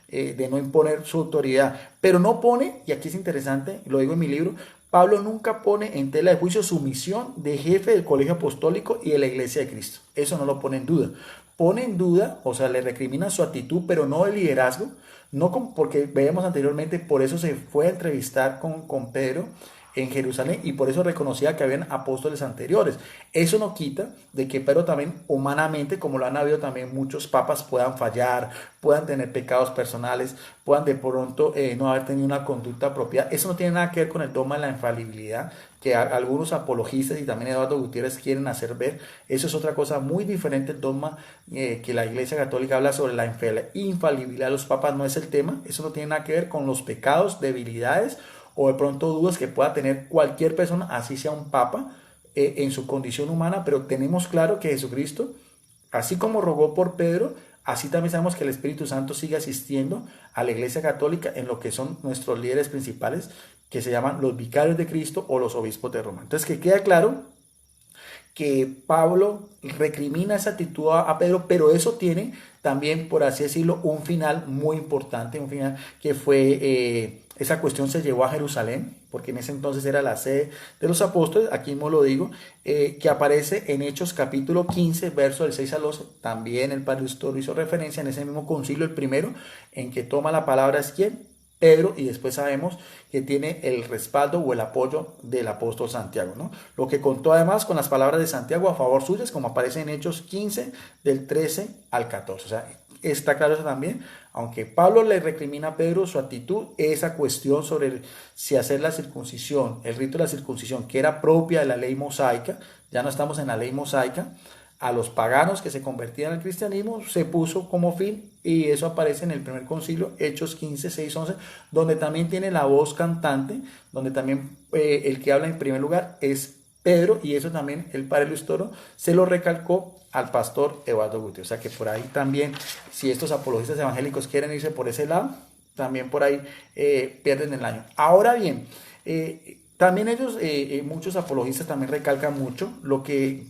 de no imponer su autoridad. Pero no pone, y aquí es interesante, lo digo en mi libro, Pablo nunca pone en tela de juicio su misión de jefe del colegio apostólico y de la iglesia de Cristo. Eso no lo pone en duda. Pone en duda, o sea, le recrimina su actitud, pero no el liderazgo, porque veíamos anteriormente, por eso se fue a entrevistar con Pedro en Jerusalén, y por eso reconocía que habían apóstoles anteriores. Eso no quita de que Pedro también humanamente, como lo han habido también muchos papas, puedan fallar, puedan tener pecados personales, puedan de pronto no haber tenido una conducta apropiada. Eso no tiene nada que ver con el dogma de la infalibilidad que algunos apologistas y también Eduardo Gutiérrez quieren hacer ver. Eso es otra cosa muy diferente. El dogma que la Iglesia Católica habla sobre la infalibilidad de los papas no es el tema. Eso no tiene nada que ver con los pecados, debilidades o de pronto dudas que pueda tener cualquier persona, así sea un papa, en su condición humana. Pero tenemos claro que Jesucristo, así como rogó por Pedro, así también sabemos que el Espíritu Santo sigue asistiendo a la Iglesia Católica en lo que son nuestros líderes principales, que se llaman los vicarios de Cristo o los obispos de Roma. Entonces, que queda claro que Pablo recrimina esa actitud a Pedro, pero eso tiene también, por así decirlo, un final muy importante, un final que fue, esa cuestión se llevó a Jerusalén, porque en ese entonces era la sede de los apóstoles. Aquí mismo lo digo, que aparece en Hechos capítulo 15, verso del 6 al 12. También el padre Luis Toro hizo referencia en ese mismo concilio, el primero, en que toma la palabra es ¿quién? Pedro, y después sabemos que tiene el respaldo o el apoyo del apóstol Santiago, ¿no? Lo que contó además con las palabras de Santiago a favor suyas, como aparece en Hechos 15, del 13 al 14. O sea, está claro eso también. Aunque Pablo le recrimina a Pedro su actitud, esa cuestión sobre si hacer la circuncisión, el rito de la circuncisión, que era propia de la ley mosaica, ya no estamos en la ley mosaica, a los paganos que se convertían al cristianismo se puso como fin, y eso aparece en el primer concilio, Hechos 15, 6, 11, donde también tiene la voz cantante, donde también el que habla en primer lugar es Pedro, y eso también el padre Luis Toro se lo recalcó al pastor Eduardo Gutiérrez. O sea que por ahí también, si estos apologistas evangélicos quieren irse por ese lado, también por ahí pierden el año. Ahora bien, también ellos, muchos apologistas también recalcan mucho lo que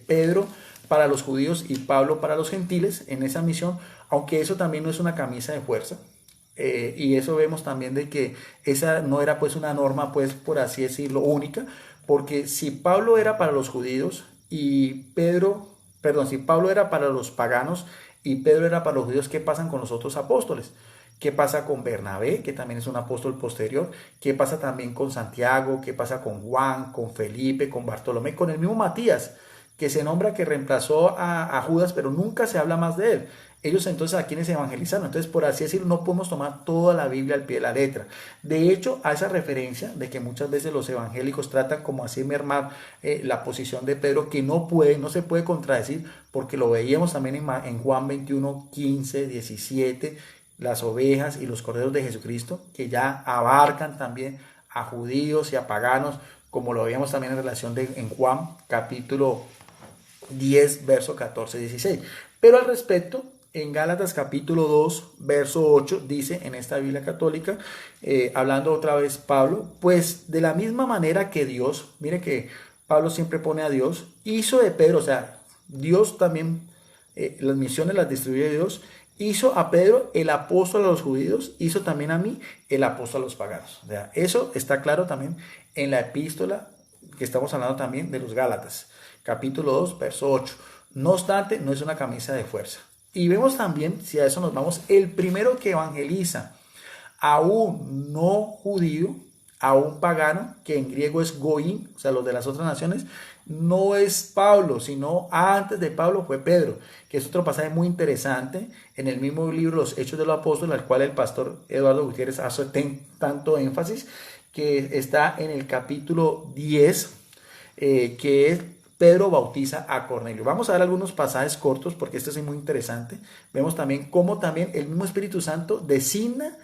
Pedro para los judíos y Pablo para los gentiles en esa misión, aunque eso también no es una camisa de fuerza. Y eso vemos también de que esa no era pues una norma, pues por así decirlo, única, porque si Pablo era para los judíos y Pedro, perdón, si Pablo era para los paganos y Pedro era para los judíos, ¿qué pasan con los otros apóstoles? ¿Qué pasa con Bernabé, que también es un apóstol posterior? ¿Qué pasa también con Santiago? ¿Qué pasa con Juan, con Felipe, con Bartolomé, con el mismo Matías, que se nombra que reemplazó a Judas, pero nunca se habla más de él? Ellos entonces a quienes evangelizaron. Entonces, por así decirlo, no podemos tomar toda la Biblia al pie de la letra. De hecho, a esa referencia de que muchas veces los evangélicos tratan como así mermar la posición de Pedro, que no se puede contradecir, porque lo veíamos también en Juan 21, 15, 17, las ovejas y los corderos de Jesucristo, que ya abarcan también a judíos y a paganos, como lo veíamos también en relación en Juan capítulo 10, verso 14, 16. Pero al respecto, en Gálatas capítulo 2, verso 8, dice en esta Biblia católica, hablando otra vez Pablo, pues de la misma manera que Dios, mire que Pablo siempre pone a Dios, hizo de Pedro, o sea, Dios también, las misiones las distribuye Dios, hizo a Pedro el apóstol a los judíos, hizo también a mí el apóstol a los paganos. O sea, eso está claro también en la epístola que estamos hablando también de los Gálatas, capítulo 2, verso 8. No obstante, no es una camisa de fuerza. Y vemos también, si a eso nos vamos, el primero que evangeliza a un no judío, a un pagano, que en griego es goín, o sea, los de las otras naciones, no es Pablo, sino antes de Pablo fue Pedro, que es otro pasaje muy interesante en el mismo libro Los Hechos de los Apóstoles, al cual el pastor Eduardo Gutiérrez hace tanto énfasis, que está en el capítulo 10, que es Pedro bautiza a Cornelio. Vamos a ver algunos pasajes cortos porque este es muy interesante. Vemos también cómo también el mismo Espíritu Santo designa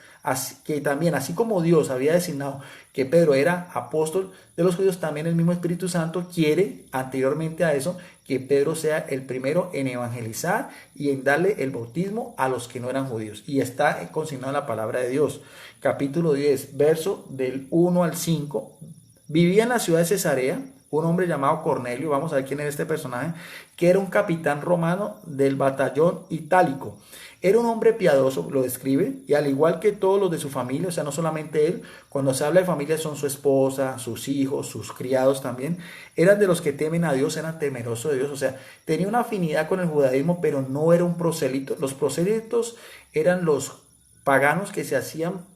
que también, así como Dios había designado que Pedro era apóstol de los judíos, también el mismo Espíritu Santo quiere, anteriormente a eso, que Pedro sea el primero en evangelizar y en darle el bautismo a los que no eran judíos. Y está consignado en la palabra de Dios. Capítulo 10, verso del 1 al 5. Vivía en la ciudad de Cesarea un hombre llamado Cornelio, vamos a ver quién era este personaje, que era un capitán romano del batallón itálico. Era un hombre piadoso, lo describe, y al igual que todos los de su familia, o sea, no solamente él, cuando se habla de familia son su esposa, sus hijos, sus criados también, eran de los que temen a Dios, eran temerosos de Dios, o sea, tenía una afinidad con el judaísmo, pero no era un prosélito. Los prosélitos eran los paganos que se hacían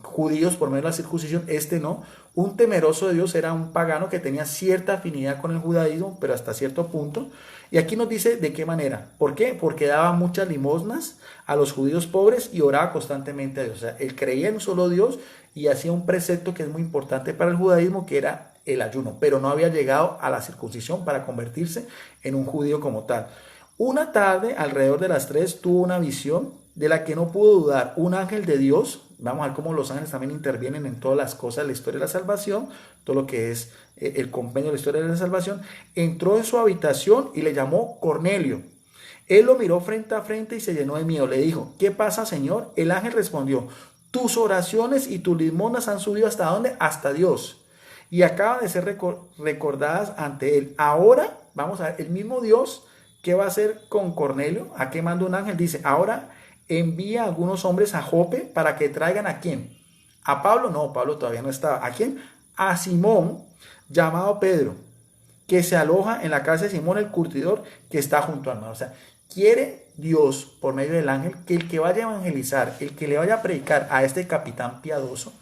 judíos por medio de la circuncisión, este no. Un temeroso de Dios era un pagano que tenía cierta afinidad con el judaísmo, pero hasta cierto punto. Y aquí nos dice de qué manera. ¿Por qué? Porque daba muchas limosnas a los judíos pobres y oraba constantemente a Dios. O sea, él creía en un solo Dios y hacía un precepto que es muy importante para el judaísmo, que era el ayuno, pero no había llegado a la circuncisión para convertirse en un judío como tal. Una tarde, alrededor de las 3, tuvo una visión de la que no pudo dudar. Un ángel de Dios, vamos a ver cómo los ángeles también intervienen en todas las cosas de la historia de la salvación, todo lo que es el compendio de la historia de la salvación, entró en su habitación y le llamó Cornelio. Él lo miró frente a frente y se llenó de miedo. Le dijo, ¿qué pasa, Señor? El ángel respondió, tus oraciones y tus limosnas han subido ¿hasta dónde? Hasta Dios. Y acaban de ser recordadas ante él. Ahora, vamos a ver, el mismo Dios, ¿qué va a hacer con Cornelio? ¿A qué manda un ángel? Dice, ahora envía a algunos hombres a Jope para que traigan ¿a quién? ¿A Pablo? No, Pablo todavía no estaba. ¿A quién? A Simón, llamado Pedro, que se aloja en la casa de Simón el curtidor, que está junto al mar. O sea, quiere Dios, por medio del ángel, que el que vaya a evangelizar, el que le vaya a predicar a este capitán piadoso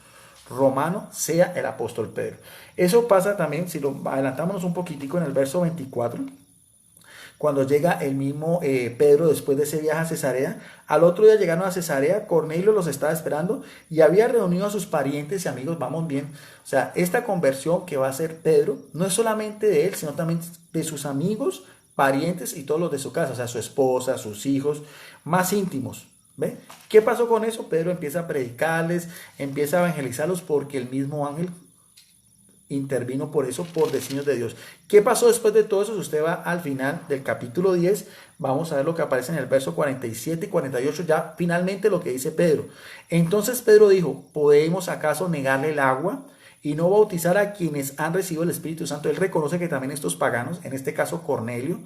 romano, sea el apóstol Pedro. Eso pasa también, si lo adelantamos un poquitico en el verso 24, cuando llega el mismo Pedro después de ese viaje a Cesarea. Al otro día llegaron a Cesarea, Cornelio los estaba esperando y había reunido a sus parientes y amigos. Vamos bien, o sea, esta conversión que va a hacer Pedro no es solamente de él, sino también de sus amigos, parientes y todos los de su casa, o sea, su esposa, sus hijos más íntimos. ¿Ve? ¿Qué pasó con eso? Pedro empieza a predicarles, empieza a evangelizarlos porque el mismo ángel intervino por eso, por designios de Dios. ¿Qué pasó después de todo eso? Si usted va al final del capítulo 10, vamos a ver lo que aparece en el verso 47 y 48, ya finalmente lo que dice Pedro. Entonces Pedro dijo, ¿podemos acaso negarle el agua y no bautizar a quienes han recibido el Espíritu Santo? Él reconoce que también estos paganos, en este caso Cornelio,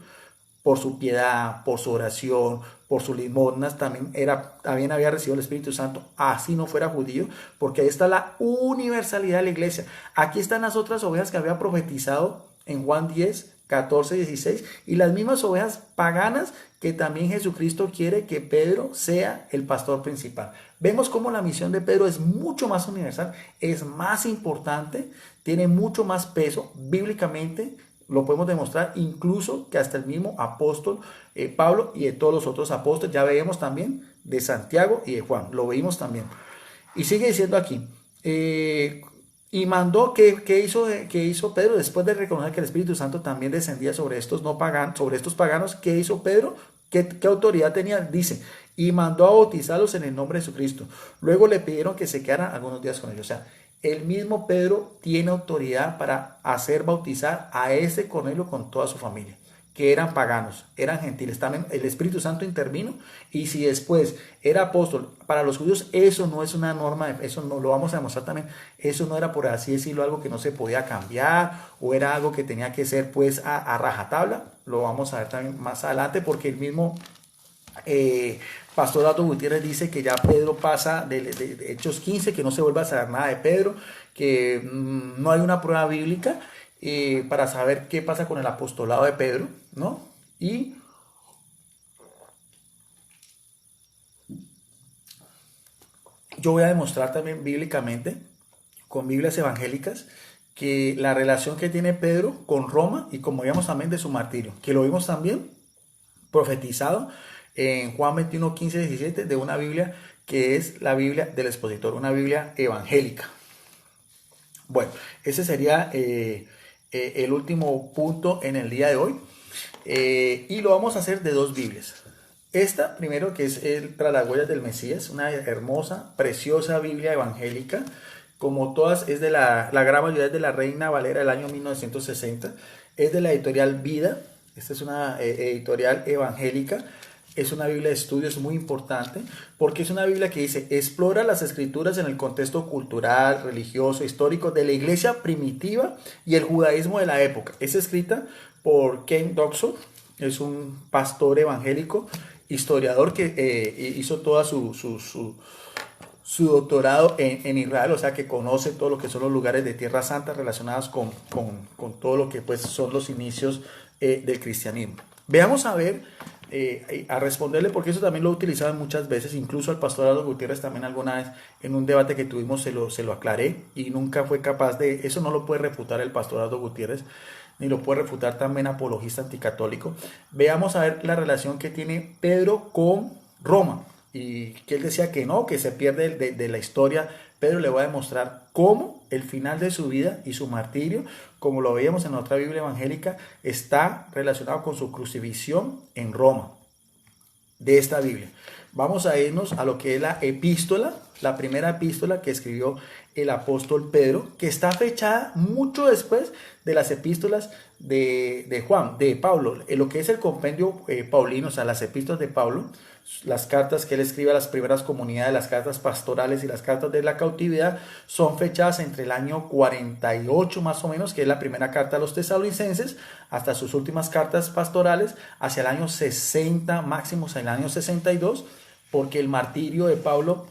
por su piedad, por su oración, por sus limosnas, también había recibido el Espíritu Santo, así no fuera judío, porque ahí está la universalidad de la iglesia. Aquí están las otras ovejas que había profetizado en Juan 10, 14, 16, y las mismas ovejas paganas que también Jesucristo quiere que Pedro sea el pastor principal. Vemos cómo la misión de Pedro es mucho más universal, es más importante, tiene mucho más peso bíblicamente. Lo podemos demostrar incluso que hasta el mismo apóstol Pablo y de todos los otros apóstoles, ya veíamos también de Santiago y de Juan, lo veíamos también. Y sigue diciendo aquí, y mandó, ¿qué hizo Pedro después de reconocer que el Espíritu Santo también descendía sobre estos no paganos, sobre estos paganos? ¿Qué hizo Pedro? ¿Qué autoridad tenía? Dice, y mandó a bautizarlos en el nombre de Jesucristo. Luego le pidieron que se quedaran algunos días con ellos. O sea, el mismo Pedro tiene autoridad para hacer bautizar a ese Cornelio con toda su familia, que eran paganos, eran gentiles. También el Espíritu Santo intervino, y si después era apóstol para los judíos, eso no es una norma, eso no lo vamos a demostrar también, eso no era, por así decirlo, algo que no se podía cambiar, o era algo que tenía que ser pues a rajatabla. Lo vamos a ver también más adelante, porque el mismo Pastor Aldo Gutiérrez dice que ya Pedro pasa de Hechos 15, que no se vuelve a saber nada de Pedro, que no hay una prueba bíblica para saber qué pasa con el apostolado de Pedro, ¿no? Y yo voy a demostrar también bíblicamente, con Biblias evangélicas, que la relación que tiene Pedro con Roma, y como veíamos también de su martirio, que lo vimos también profetizado en Juan 21, 15, 17, de una Biblia que es la Biblia del expositor, una Biblia evangélica. Bueno, ese sería el último punto en el día de hoy, y lo vamos a hacer de dos Biblias. Esta, primero, que es el Tras las huellas del Mesías, una hermosa, preciosa Biblia evangélica, como todas, es de la gran mayoría es de la Reina Valera del año 1960, es de la editorial Vida. Esta es una editorial evangélica, es una Biblia de estudios muy importante, porque es una Biblia que dice, explora las escrituras en el contexto cultural, religioso, histórico de la iglesia primitiva y el judaísmo de la época. Es escrita por Ken Doxon, es un pastor evangélico, historiador que hizo toda su doctorado en Israel, o sea que conoce todo lo que son los lugares de Tierra Santa relacionados con todo lo que pues son los inicios del cristianismo. Veamos a ver, a responderle, porque eso también lo utilizaban muchas veces, incluso al pastor Aldo Gutiérrez también alguna vez en un debate que tuvimos se lo aclaré, y nunca fue capaz de, eso no lo puede refutar el pastor Aldo Gutiérrez, ni lo puede refutar también apologista anticatólico. Veamos a ver la relación que tiene Pedro con Roma, y que él decía que no, que se pierde de la historia. Pedro le va a demostrar cómo el final de su vida y su martirio, como lo veíamos en otra Biblia evangélica, está relacionado con su crucifixión en Roma, de esta Biblia. Vamos a irnos a lo que es la epístola, la primera epístola que escribió el apóstol Pedro, que está fechada mucho después de las epístolas de Juan, de Pablo, lo que es el compendio paulino, o sea, las epístolas de Pablo, las cartas que él escribe a las primeras comunidades, las cartas pastorales y las cartas de la cautividad, son fechadas entre el año 48 más o menos, que es la primera carta a los tesalonicenses, hasta sus últimas cartas pastorales, hacia el año 60, máximos en el año 62, porque el martirio de Pablo,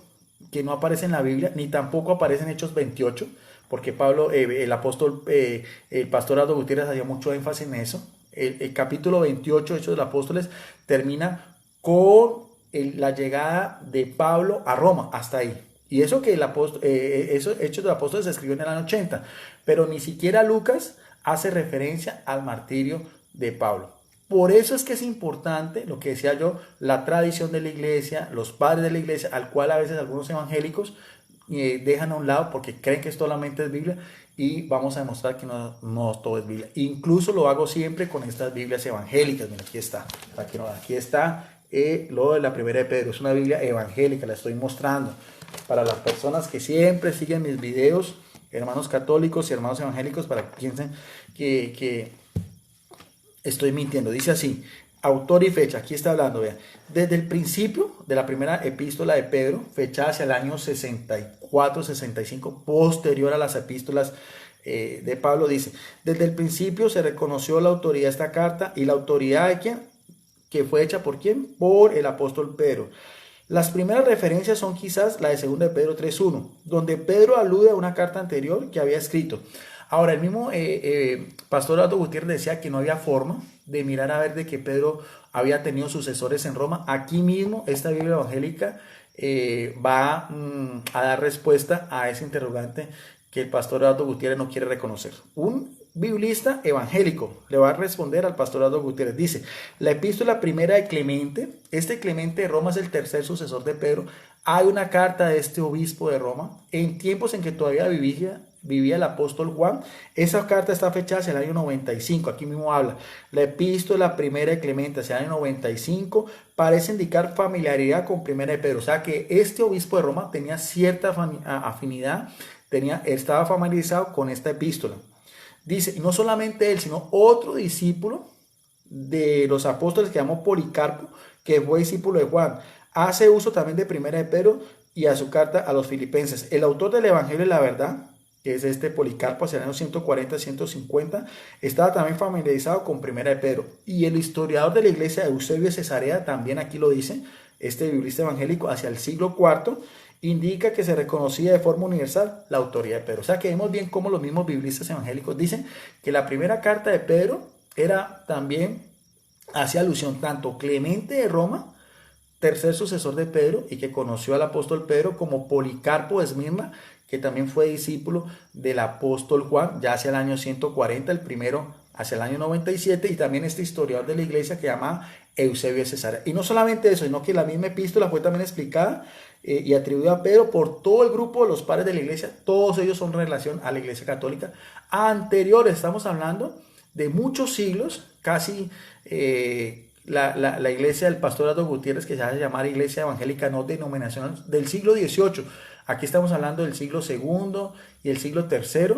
que no aparece en la Biblia, ni tampoco aparece en Hechos 28, porque Pablo, el apóstol, el pastor Aldo Gutiérrez hacía mucho énfasis en eso. El capítulo 28 de Hechos de los Apóstoles termina con la llegada de Pablo a Roma, hasta ahí. Y eso que eso, Hechos de los Apóstoles se escribió en el año 80, pero ni siquiera Lucas hace referencia al martirio de Pablo. Por eso es que es importante, lo que decía yo, la tradición de la iglesia, los padres de la iglesia, al cual a veces algunos evangélicos dejan a un lado porque creen que solamente es Biblia, y vamos a demostrar que no todo es Biblia. Incluso lo hago siempre con estas Biblias evangélicas. Mira, aquí está. Aquí está lo de la primera de Pedro. Es una Biblia evangélica, la estoy mostrando para las personas que siempre siguen mis videos, hermanos católicos y hermanos evangélicos, para que piensen que estoy mintiendo. Dice así, autor y fecha, aquí está hablando, vean, desde el principio de la primera epístola de Pedro, fechada hacia el año 64, 65, posterior a las epístolas de Pablo, dice, desde el principio se reconoció la autoridad de esta carta. ¿Y la autoridad de quién? que fue hecha ¿por quién? Por el apóstol Pedro. Las primeras referencias son quizás la de 2 de Pedro 3:1, donde Pedro alude a una carta anterior que había escrito. Ahora, el mismo pastor Eduardo Gutiérrez decía que no había forma de mirar a ver de que Pedro había tenido sucesores en Roma. Aquí mismo, esta Biblia evangélica va a dar respuesta a ese interrogante que el pastor Eduardo Gutiérrez no quiere reconocer. Un biblista evangélico le va a responder al pastor Eduardo Gutiérrez. Dice, la epístola primera de Clemente, este Clemente de Roma es el tercer sucesor de Pedro. Hay una carta de este obispo de Roma en tiempos en que todavía vivía el apóstol Juan. Esa carta está fechada hacia el año 95, aquí mismo habla. La epístola primera de Clemente hacia el año 95 parece indicar familiaridad con primera de Pedro. O sea que este obispo de Roma tenía cierta afinidad, estaba familiarizado con esta epístola. Dice, y no solamente él, sino otro discípulo de los apóstoles que llamó Policarpo, que fue discípulo de Juan. Hace uso también de primera de Pedro y a su carta a los filipenses. El autor del Evangelio de la Verdad, que es este Policarpo, hacia el año 140-150, estaba también familiarizado con primera de Pedro. Y el historiador de la iglesia, Eusebio de Cesarea, también aquí lo dice, este biblista evangélico, hacia el siglo IV, indica que se reconocía de forma universal la autoridad de Pedro. O sea que vemos bien cómo los mismos biblistas evangélicos dicen que la primera carta de Pedro era también, hacía alusión tanto Clemente de Roma, tercer sucesor de Pedro y que conoció al apóstol Pedro, como Policarpo de Esmirna, que también fue discípulo del apóstol Juan, ya hacia el año 140, el primero hacia el año 97, y también este historiador de la iglesia que llama Eusebio de Cesarea. Y no solamente eso, sino que la misma epístola fue también explicada y atribuida a Pedro por todo el grupo de los padres de la iglesia. Todos ellos son en relación a la iglesia católica anteriores. Estamos hablando de muchos siglos, casi la iglesia del pastor Eduardo Gutiérrez, que se hace llamar Iglesia Evangélica No Denominacional, del siglo XVIII. Aquí estamos hablando del siglo II y el siglo III,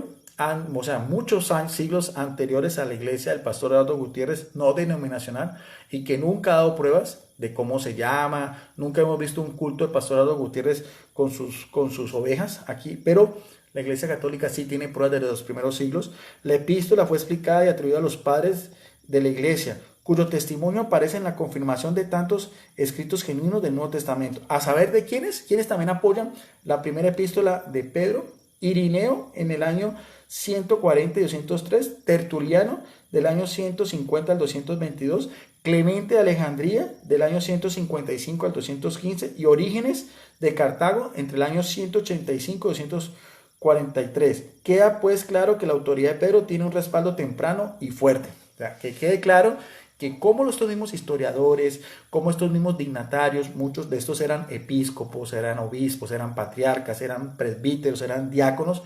o sea, muchos siglos anteriores a la iglesia del pastor Eduardo Gutiérrez no denominacional, y que nunca ha dado pruebas de cómo se llama. Nunca hemos visto un culto del pastor Eduardo Gutiérrez con sus ovejas aquí, pero la iglesia católica sí tiene pruebas desde los primeros siglos. La epístola fue explicada y atribuida a los padres de la iglesia, cuyo testimonio aparece en la confirmación de tantos escritos genuinos del Nuevo Testamento. A saber de quiénes también apoyan la primera epístola de Pedro: Irineo en el año 140 y 203, Tertuliano del año 150 al 222, Clemente de Alejandría del año 155 al 215 y Orígenes de Cartago entre el año 185 y 243. Queda pues claro que la autoridad de Pedro tiene un respaldo temprano y fuerte. O sea, que quede claro que como estos mismos historiadores, como estos mismos dignatarios, muchos de estos eran episcopos, eran obispos, eran patriarcas, eran presbíteros, eran diáconos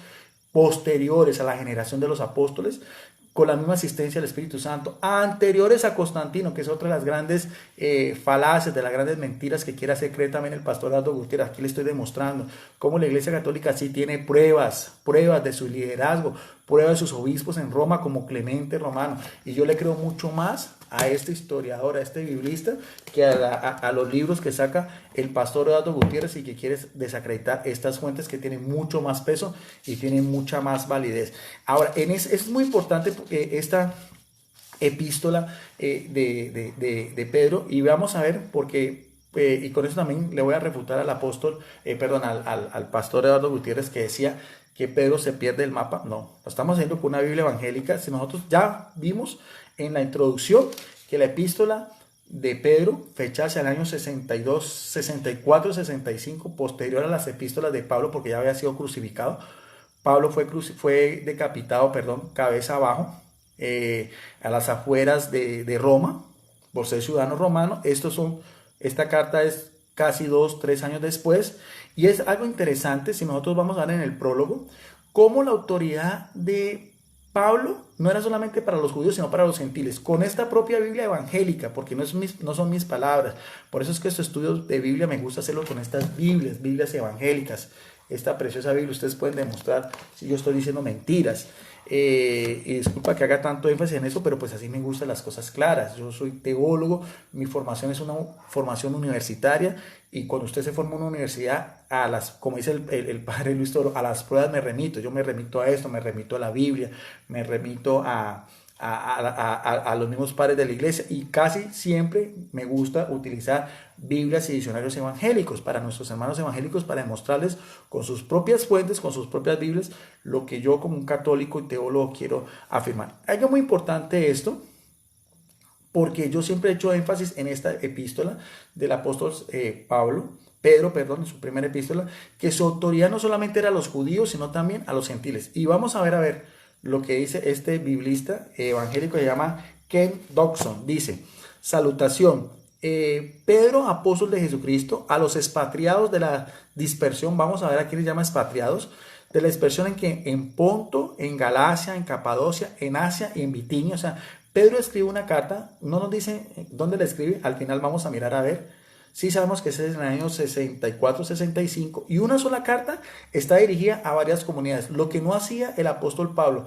posteriores a la generación de los apóstoles, con la misma asistencia del Espíritu Santo, anteriores a Constantino, que es otra de las grandes falacias, de las grandes mentiras que quiere hacer creer también el pastor Eduardo Gutiérrez. Aquí le estoy demostrando cómo la Iglesia Católica sí tiene pruebas de su liderazgo, pruebas de sus obispos en Roma, como Clemente Romano. Y yo le creo mucho más a este historiador, a este biblista, que a los libros que saca el pastor Eduardo Gutiérrez, y que quiere desacreditar estas fuentes que tienen mucho más peso y tienen mucha más validez. Ahora, es muy importante esta epístola de Pedro, y vamos a ver porque y con eso también le voy a refutar al al pastor Eduardo Gutiérrez, que decía que Pedro se pierde el mapa. No, lo estamos haciendo con una Biblia evangélica. Si nosotros ya vimos en la introducción que la epístola de Pedro, fecha hacia el año 62, 64, 65, posterior a las epístolas de Pablo, porque ya había sido crucificado. Pablo fue decapitado, cabeza abajo, a las afueras de Roma, por ser ciudadano romano. Esta carta es casi 2-3 años después, y es algo interesante, si nosotros vamos a ver en el prólogo, cómo la autoridad de Pablo no era solamente para los judíos, sino para los gentiles, con esta propia Biblia evangélica, porque no son mis palabras. Por eso es que estos estudios de Biblia me gusta hacerlo con estas Biblias evangélicas. Esta preciosa Biblia, ustedes pueden demostrar si yo estoy diciendo mentiras. Y disculpa que haga tanto énfasis en eso, pero pues así me gustan las cosas claras. Yo soy teólogo, mi formación es una formación universitaria, y cuando usted se forma en una universidad, como dice el padre Luis Toro, a las pruebas me remito. Yo me remito a esto, me remito a la Biblia, me remito a a los mismos padres de la iglesia, y casi siempre me gusta utilizar Biblias y diccionarios evangélicos para nuestros hermanos evangélicos, para demostrarles con sus propias fuentes, con sus propias Biblias, lo que yo como un católico y teólogo quiero afirmar. Algo muy importante esto, porque yo siempre he hecho énfasis en esta epístola del apóstol Pedro, en su primera epístola, que su autoridad no solamente era a los judíos, sino también a los gentiles. Y vamos a ver lo que dice este biblista evangélico, se llama Ken Dodson. Dice: salutación, Pedro, apóstol de Jesucristo, a los expatriados de la dispersión. Vamos a ver a quiénes llama expatriados, de la dispersión en Ponto, en Galacia, en Capadocia, en Asia y en Bitinia. O sea, Pedro escribe una carta, no nos dice dónde la escribe, al final vamos a mirar a ver. Sí sabemos que es en el año 64-65, y una sola carta está dirigida a varias comunidades, lo que no hacía el apóstol Pablo.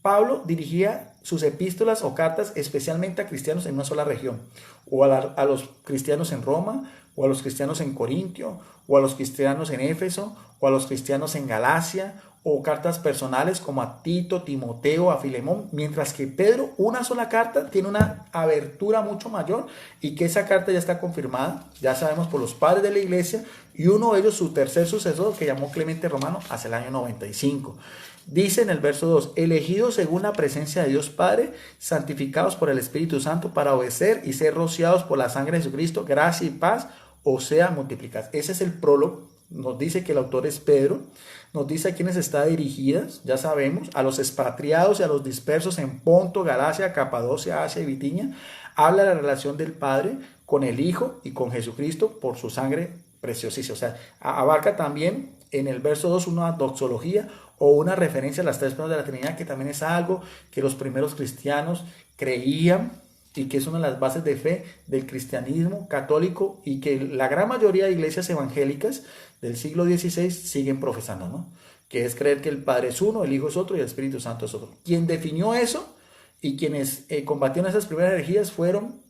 Pablo dirigía sus epístolas o cartas especialmente a cristianos en una sola región, o a los cristianos en Roma, o a los cristianos en Corintio, o a los cristianos en Éfeso, o a los cristianos en Galacia, o cartas personales como a Tito, Timoteo, a Filemón, mientras que Pedro, una sola carta, tiene una abertura mucho mayor, y que esa carta ya está confirmada, ya sabemos, por los padres de la iglesia, y uno de ellos, su tercer sucesor, que llamó Clemente Romano, hacia el año 95. Dice en el verso 2: elegidos según la presencia de Dios Padre, santificados por el Espíritu Santo para obedecer y ser rociados por la sangre de Jesucristo, gracia y paz o sea multiplicadas. Ese es el prólogo. Nos dice que el autor es Pedro, nos dice a quiénes está dirigidas, ya sabemos, a los expatriados y a los dispersos en Ponto, Galacia, Capadocia, Asia y Bitinia. Habla de la relación del Padre con el Hijo y con Jesucristo por su sangre preciosísima. O sea, abarca también en el verso 2 una doxología o una referencia a las tres personas de la Trinidad, que también es algo que los primeros cristianos creían y que es una de las bases de fe del cristianismo católico, y que la gran mayoría de iglesias evangélicas del siglo XVI siguen profesando, ¿no? Que es creer que el Padre es uno, el Hijo es otro y el Espíritu Santo es otro. Quien definió eso y quienes combatieron esas primeras herejías fueron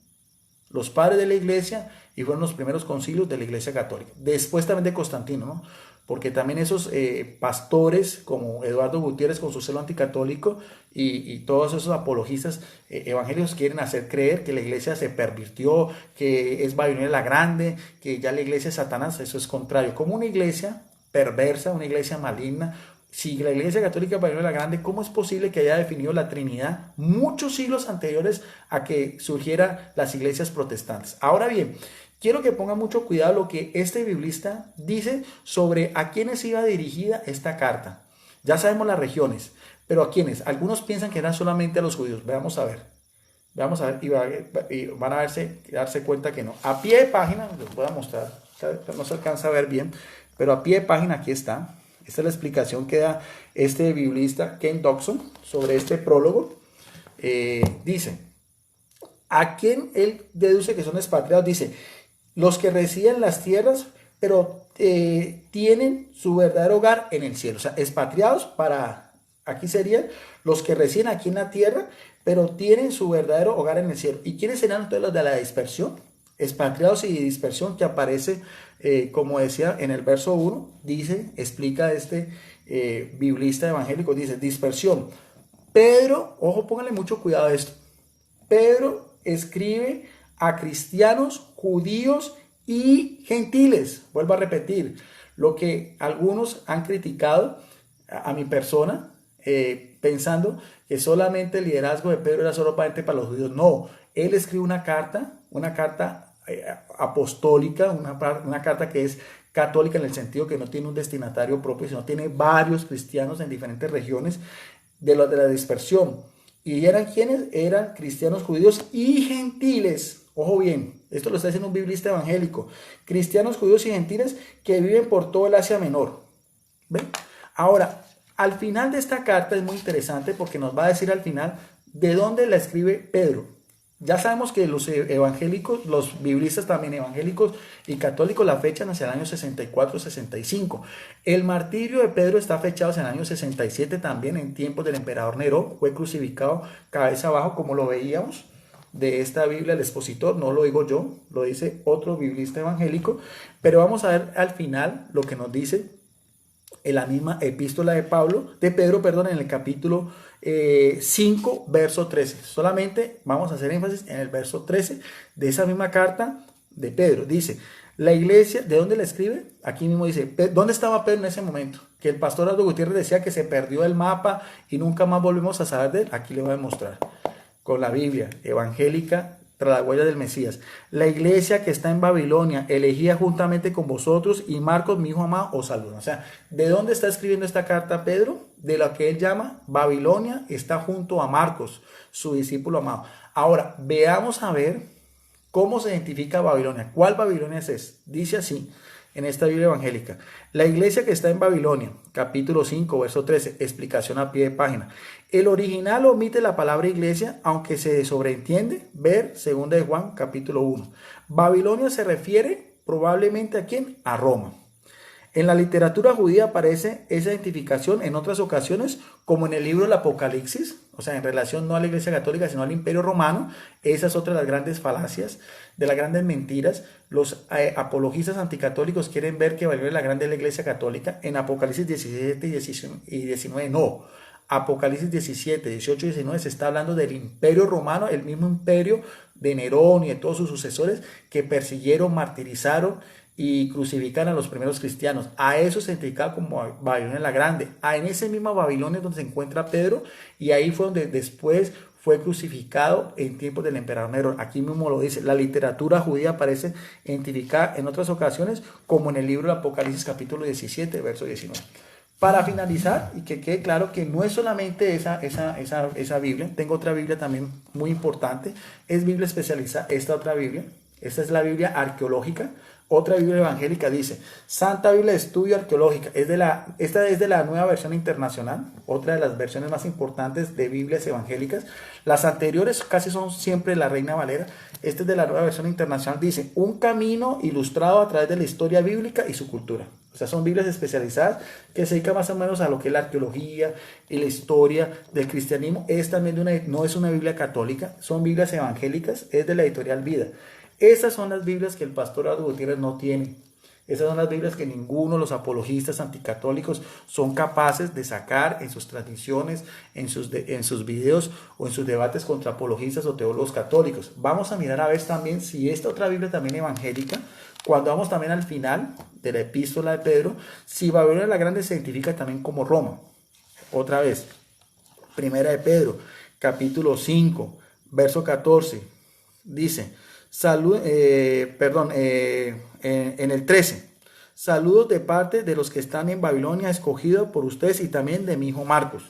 los padres de la iglesia, y fueron los primeros concilios de la iglesia católica. Después también de Constantino, ¿no? Porque también esos pastores como Eduardo Gutiérrez con su celo anticatólico y todos esos apologistas evangélicos quieren hacer creer que la iglesia se pervirtió, que es Babilonia la Grande, que ya la iglesia es Satanás. Eso es contrario. Como una iglesia perversa, una iglesia maligna, si la iglesia católica es Babilonia la Grande, ¿cómo es posible que haya definido la Trinidad muchos siglos anteriores a que surgieran las iglesias protestantes? Ahora bien, quiero que pongan mucho cuidado lo que este biblista dice sobre a quiénes iba dirigida esta carta. Ya sabemos las regiones, pero ¿a quiénes? Algunos piensan que era solamente a los judíos. Veamos a ver. Y van a darse cuenta que no. A pie de página, les voy a mostrar, no se alcanza a ver bien, pero a pie de página aquí está. Esta es la explicación que da este biblista Ken Dodson sobre este prólogo. Dice, ¿a quién él deduce que son expatriados? Dice, los que residen en las tierras, pero tienen su verdadero hogar en el cielo. O sea, expatriados aquí serían los que residen aquí en la tierra, pero tienen su verdadero hogar en el cielo. ¿Y quiénes serán entonces los de la dispersión? Expatriados y dispersión, que aparece, como decía en el verso 1, explica este biblista evangélico, dice, dispersión. Pedro, ojo, pónganle mucho cuidado a esto. Pedro escribe a cristianos, judíos y gentiles. Vuelvo a repetir, lo que algunos han criticado a mi persona, pensando que solamente el liderazgo de Pedro era solamente para los judíos. No, él escribe una carta apostólica, una carta que es católica en el sentido que no tiene un destinatario propio, sino tiene varios cristianos en diferentes regiones de la dispersión. ¿Y eran quiénes? Eran cristianos, judíos y gentiles. Ojo bien, esto lo está diciendo un biblista evangélico. Cristianos, judíos y gentiles que viven por todo el Asia Menor. ¿Ven? Ahora, al final de esta carta es muy interesante porque nos va a decir al final de dónde la escribe Pedro. Ya sabemos que los evangélicos, los biblistas también evangélicos y católicos la fechan hacia el año 64-65. El martirio de Pedro está fechado hacia el año 67 también, en tiempos del emperador Nerón. Fue crucificado cabeza abajo, como lo veíamos de esta Biblia, el expositor. No lo digo yo, lo dice otro biblista evangélico. Pero vamos a ver al final lo que nos dice en la misma epístola de Pedro, perdón, en el capítulo 5, verso 13. Solamente vamos a hacer énfasis en el verso 13 de esa misma carta de Pedro. Dice, la iglesia, ¿de dónde la escribe? Aquí mismo dice, ¿dónde estaba Pedro en ese momento? Que el pastor Aldo Gutiérrez decía que se perdió el mapa y nunca más volvimos a saber de él. Aquí le voy a demostrar con la Biblia evangélica tras la huella del Mesías. La iglesia que está en Babilonia, elegida juntamente con vosotros, y Marcos, mi hijo amado, os saluda. O sea, ¿de dónde está escribiendo esta carta Pedro? De lo que él llama Babilonia, está junto a Marcos, su discípulo amado. Ahora, veamos a ver cómo se identifica Babilonia. ¿Cuál Babilonia es? Dice así en esta Biblia evangélica. La iglesia que está en Babilonia, capítulo 5, verso 13, explicación a pie de página. El original omite la palabra iglesia, aunque se sobreentiende ver 2 de Juan, capítulo 1. Babilonia se refiere probablemente ¿a quién? A Roma. En la literatura judía aparece esa identificación en otras ocasiones, como en el libro del Apocalipsis, o sea, en relación no a la Iglesia Católica, sino al Imperio Romano. Esa es otra de las grandes falacias, de las grandes mentiras. Los apologistas anticatólicos quieren ver que Babilonia es la grande de la Iglesia Católica. En Apocalipsis 17 y 19 no. Apocalipsis 17, 18 y 19 se está hablando del Imperio Romano, el mismo imperio de Nerón y de todos sus sucesores que persiguieron, martirizaron y crucifican a los primeros cristianos. A eso se identificaba como Babilonia la Grande. En ese mismo Babilonia es donde se encuentra Pedro, y ahí fue donde después fue crucificado en tiempos del emperador Nerón. Aquí mismo lo dice. La literatura judía aparece identificada en otras ocasiones, como en el libro de Apocalipsis capítulo 17, verso 19. Para finalizar, y que quede claro que no es solamente esa Biblia, tengo otra Biblia también muy importante, es Biblia especializada, esta otra Biblia, esta es la Biblia arqueológica. Otra Biblia evangélica dice, Santa Biblia de Estudio Arqueológica, esta es de la Nueva Versión Internacional, otra de las versiones más importantes de Biblias evangélicas. Las anteriores casi son siempre la Reina Valera. Esta es de la Nueva Versión Internacional, dice, un camino ilustrado a través de la historia bíblica y su cultura. O sea, son Biblias especializadas que se dedican más o menos a lo que es la arqueología y la historia del cristianismo. Es también no es una Biblia católica, son Biblias evangélicas, es de la editorial Vida. Esas son las Biblias que el pastor Aldo Gutiérrez no tiene. Esas son las Biblias que ninguno de los apologistas anticatólicos son capaces de sacar en sus transmisiones, en sus videos o en sus debates contra apologistas o teólogos católicos. Vamos a mirar a ver también si esta otra Biblia también evangélica, cuando vamos también al final de la epístola de Pedro, si Babilonia la Grande se identifica también como Roma. Otra vez, primera de Pedro, capítulo 5, verso 14, dice... en el 13, saludos de parte de los que están en Babilonia, escogidos por ustedes, y también de mi hijo Marcos.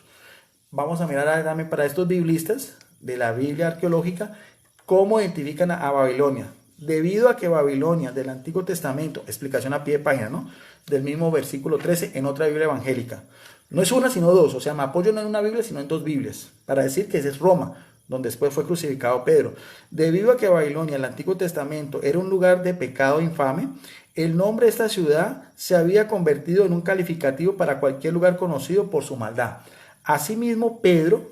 Vamos a mirar también para estos biblistas de la Biblia arqueológica cómo identifican a Babilonia. Debido a que Babilonia del Antiguo Testamento, explicación a pie de página, ¿no? Del mismo versículo 13 en otra Biblia evangélica. No es una sino dos, o sea, me apoyo no en una Biblia sino en dos Biblias, para decir que esa es Roma, donde después fue crucificado Pedro. Debido a que Babilonia, el Antiguo Testamento, era un lugar de pecado infame, el nombre de esta ciudad se había convertido en un calificativo para cualquier lugar conocido por su maldad. Asimismo, Pedro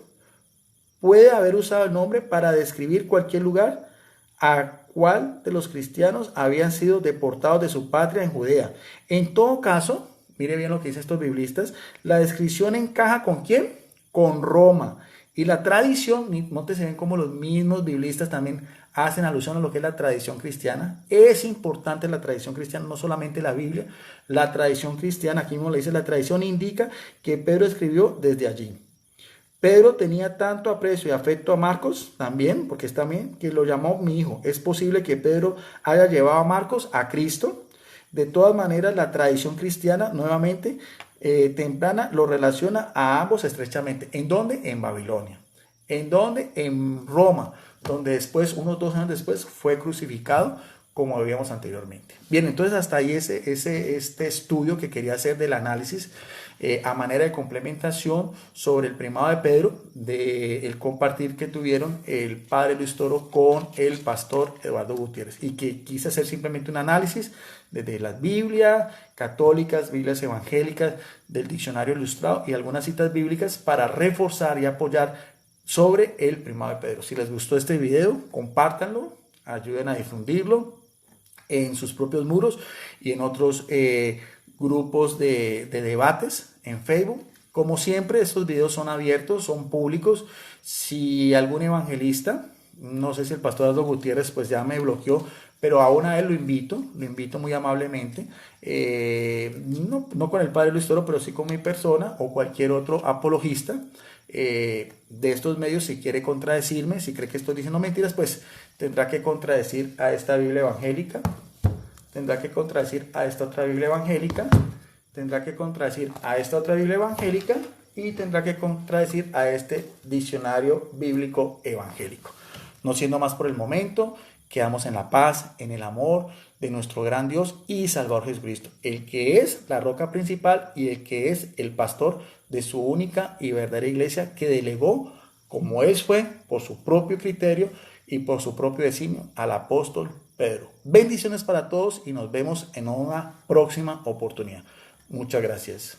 puede haber usado el nombre para describir cualquier lugar a cual de los cristianos habían sido deportados de su patria en Judea. En todo caso, mire bien lo que dicen estos biblistas, la descripción encaja ¿con quién? Con Roma. Y la tradición, nótese bien cómo los mismos biblistas también hacen alusión a lo que es la tradición cristiana. Es importante la tradición cristiana, no solamente la Biblia, la tradición cristiana, aquí mismo le dice, la tradición indica que Pedro escribió desde allí. Pedro tenía tanto aprecio y afecto a Marcos también, porque es también que lo llamó mi hijo. Es posible que Pedro haya llevado a Marcos a Cristo. De todas maneras, la tradición cristiana, nuevamente, temprana, lo relaciona a ambos estrechamente. ¿En dónde? En Babilonia. ¿En dónde? En Roma, donde después, unos 2 años después, fue crucificado, como veíamos anteriormente. Bien, entonces hasta ahí este estudio que quería hacer del análisis a manera de complementación sobre el primado de Pedro, del compartir que tuvieron el padre Luis Toro con el pastor Eduardo Gutiérrez, y que quise hacer simplemente un análisis desde las Biblias católicas, Biblias evangélicas, del diccionario ilustrado y algunas citas bíblicas para reforzar y apoyar sobre el primado de Pedro. Si les gustó este video, compártanlo, ayuden a difundirlo en sus propios muros y en otros grupos de debates en Facebook. Como siempre, estos videos son abiertos, son públicos. Si algún evangelista, no sé si el pastor Aldo Gutiérrez pues ya me bloqueó, pero aún a él lo invito muy amablemente, no con el padre Luis Toro, pero sí con mi persona o cualquier otro apologista de estos medios. Si quiere contradecirme, si cree que estoy diciendo mentiras, pues tendrá que contradecir a esta Biblia evangélica, tendrá que contradecir a esta otra Biblia evangélica, tendrá que contradecir a esta otra Biblia evangélica y tendrá que contradecir a este diccionario bíblico evangélico. No siendo más por el momento, quedamos en la paz, en el amor de nuestro gran Dios y Salvador Jesucristo, el que es la roca principal y el que es el pastor de su única y verdadera iglesia, que delegó, como él fue, por su propio criterio y por su propio designio, al apóstol Pedro. Bendiciones para todos y nos vemos en una próxima oportunidad. Muchas gracias.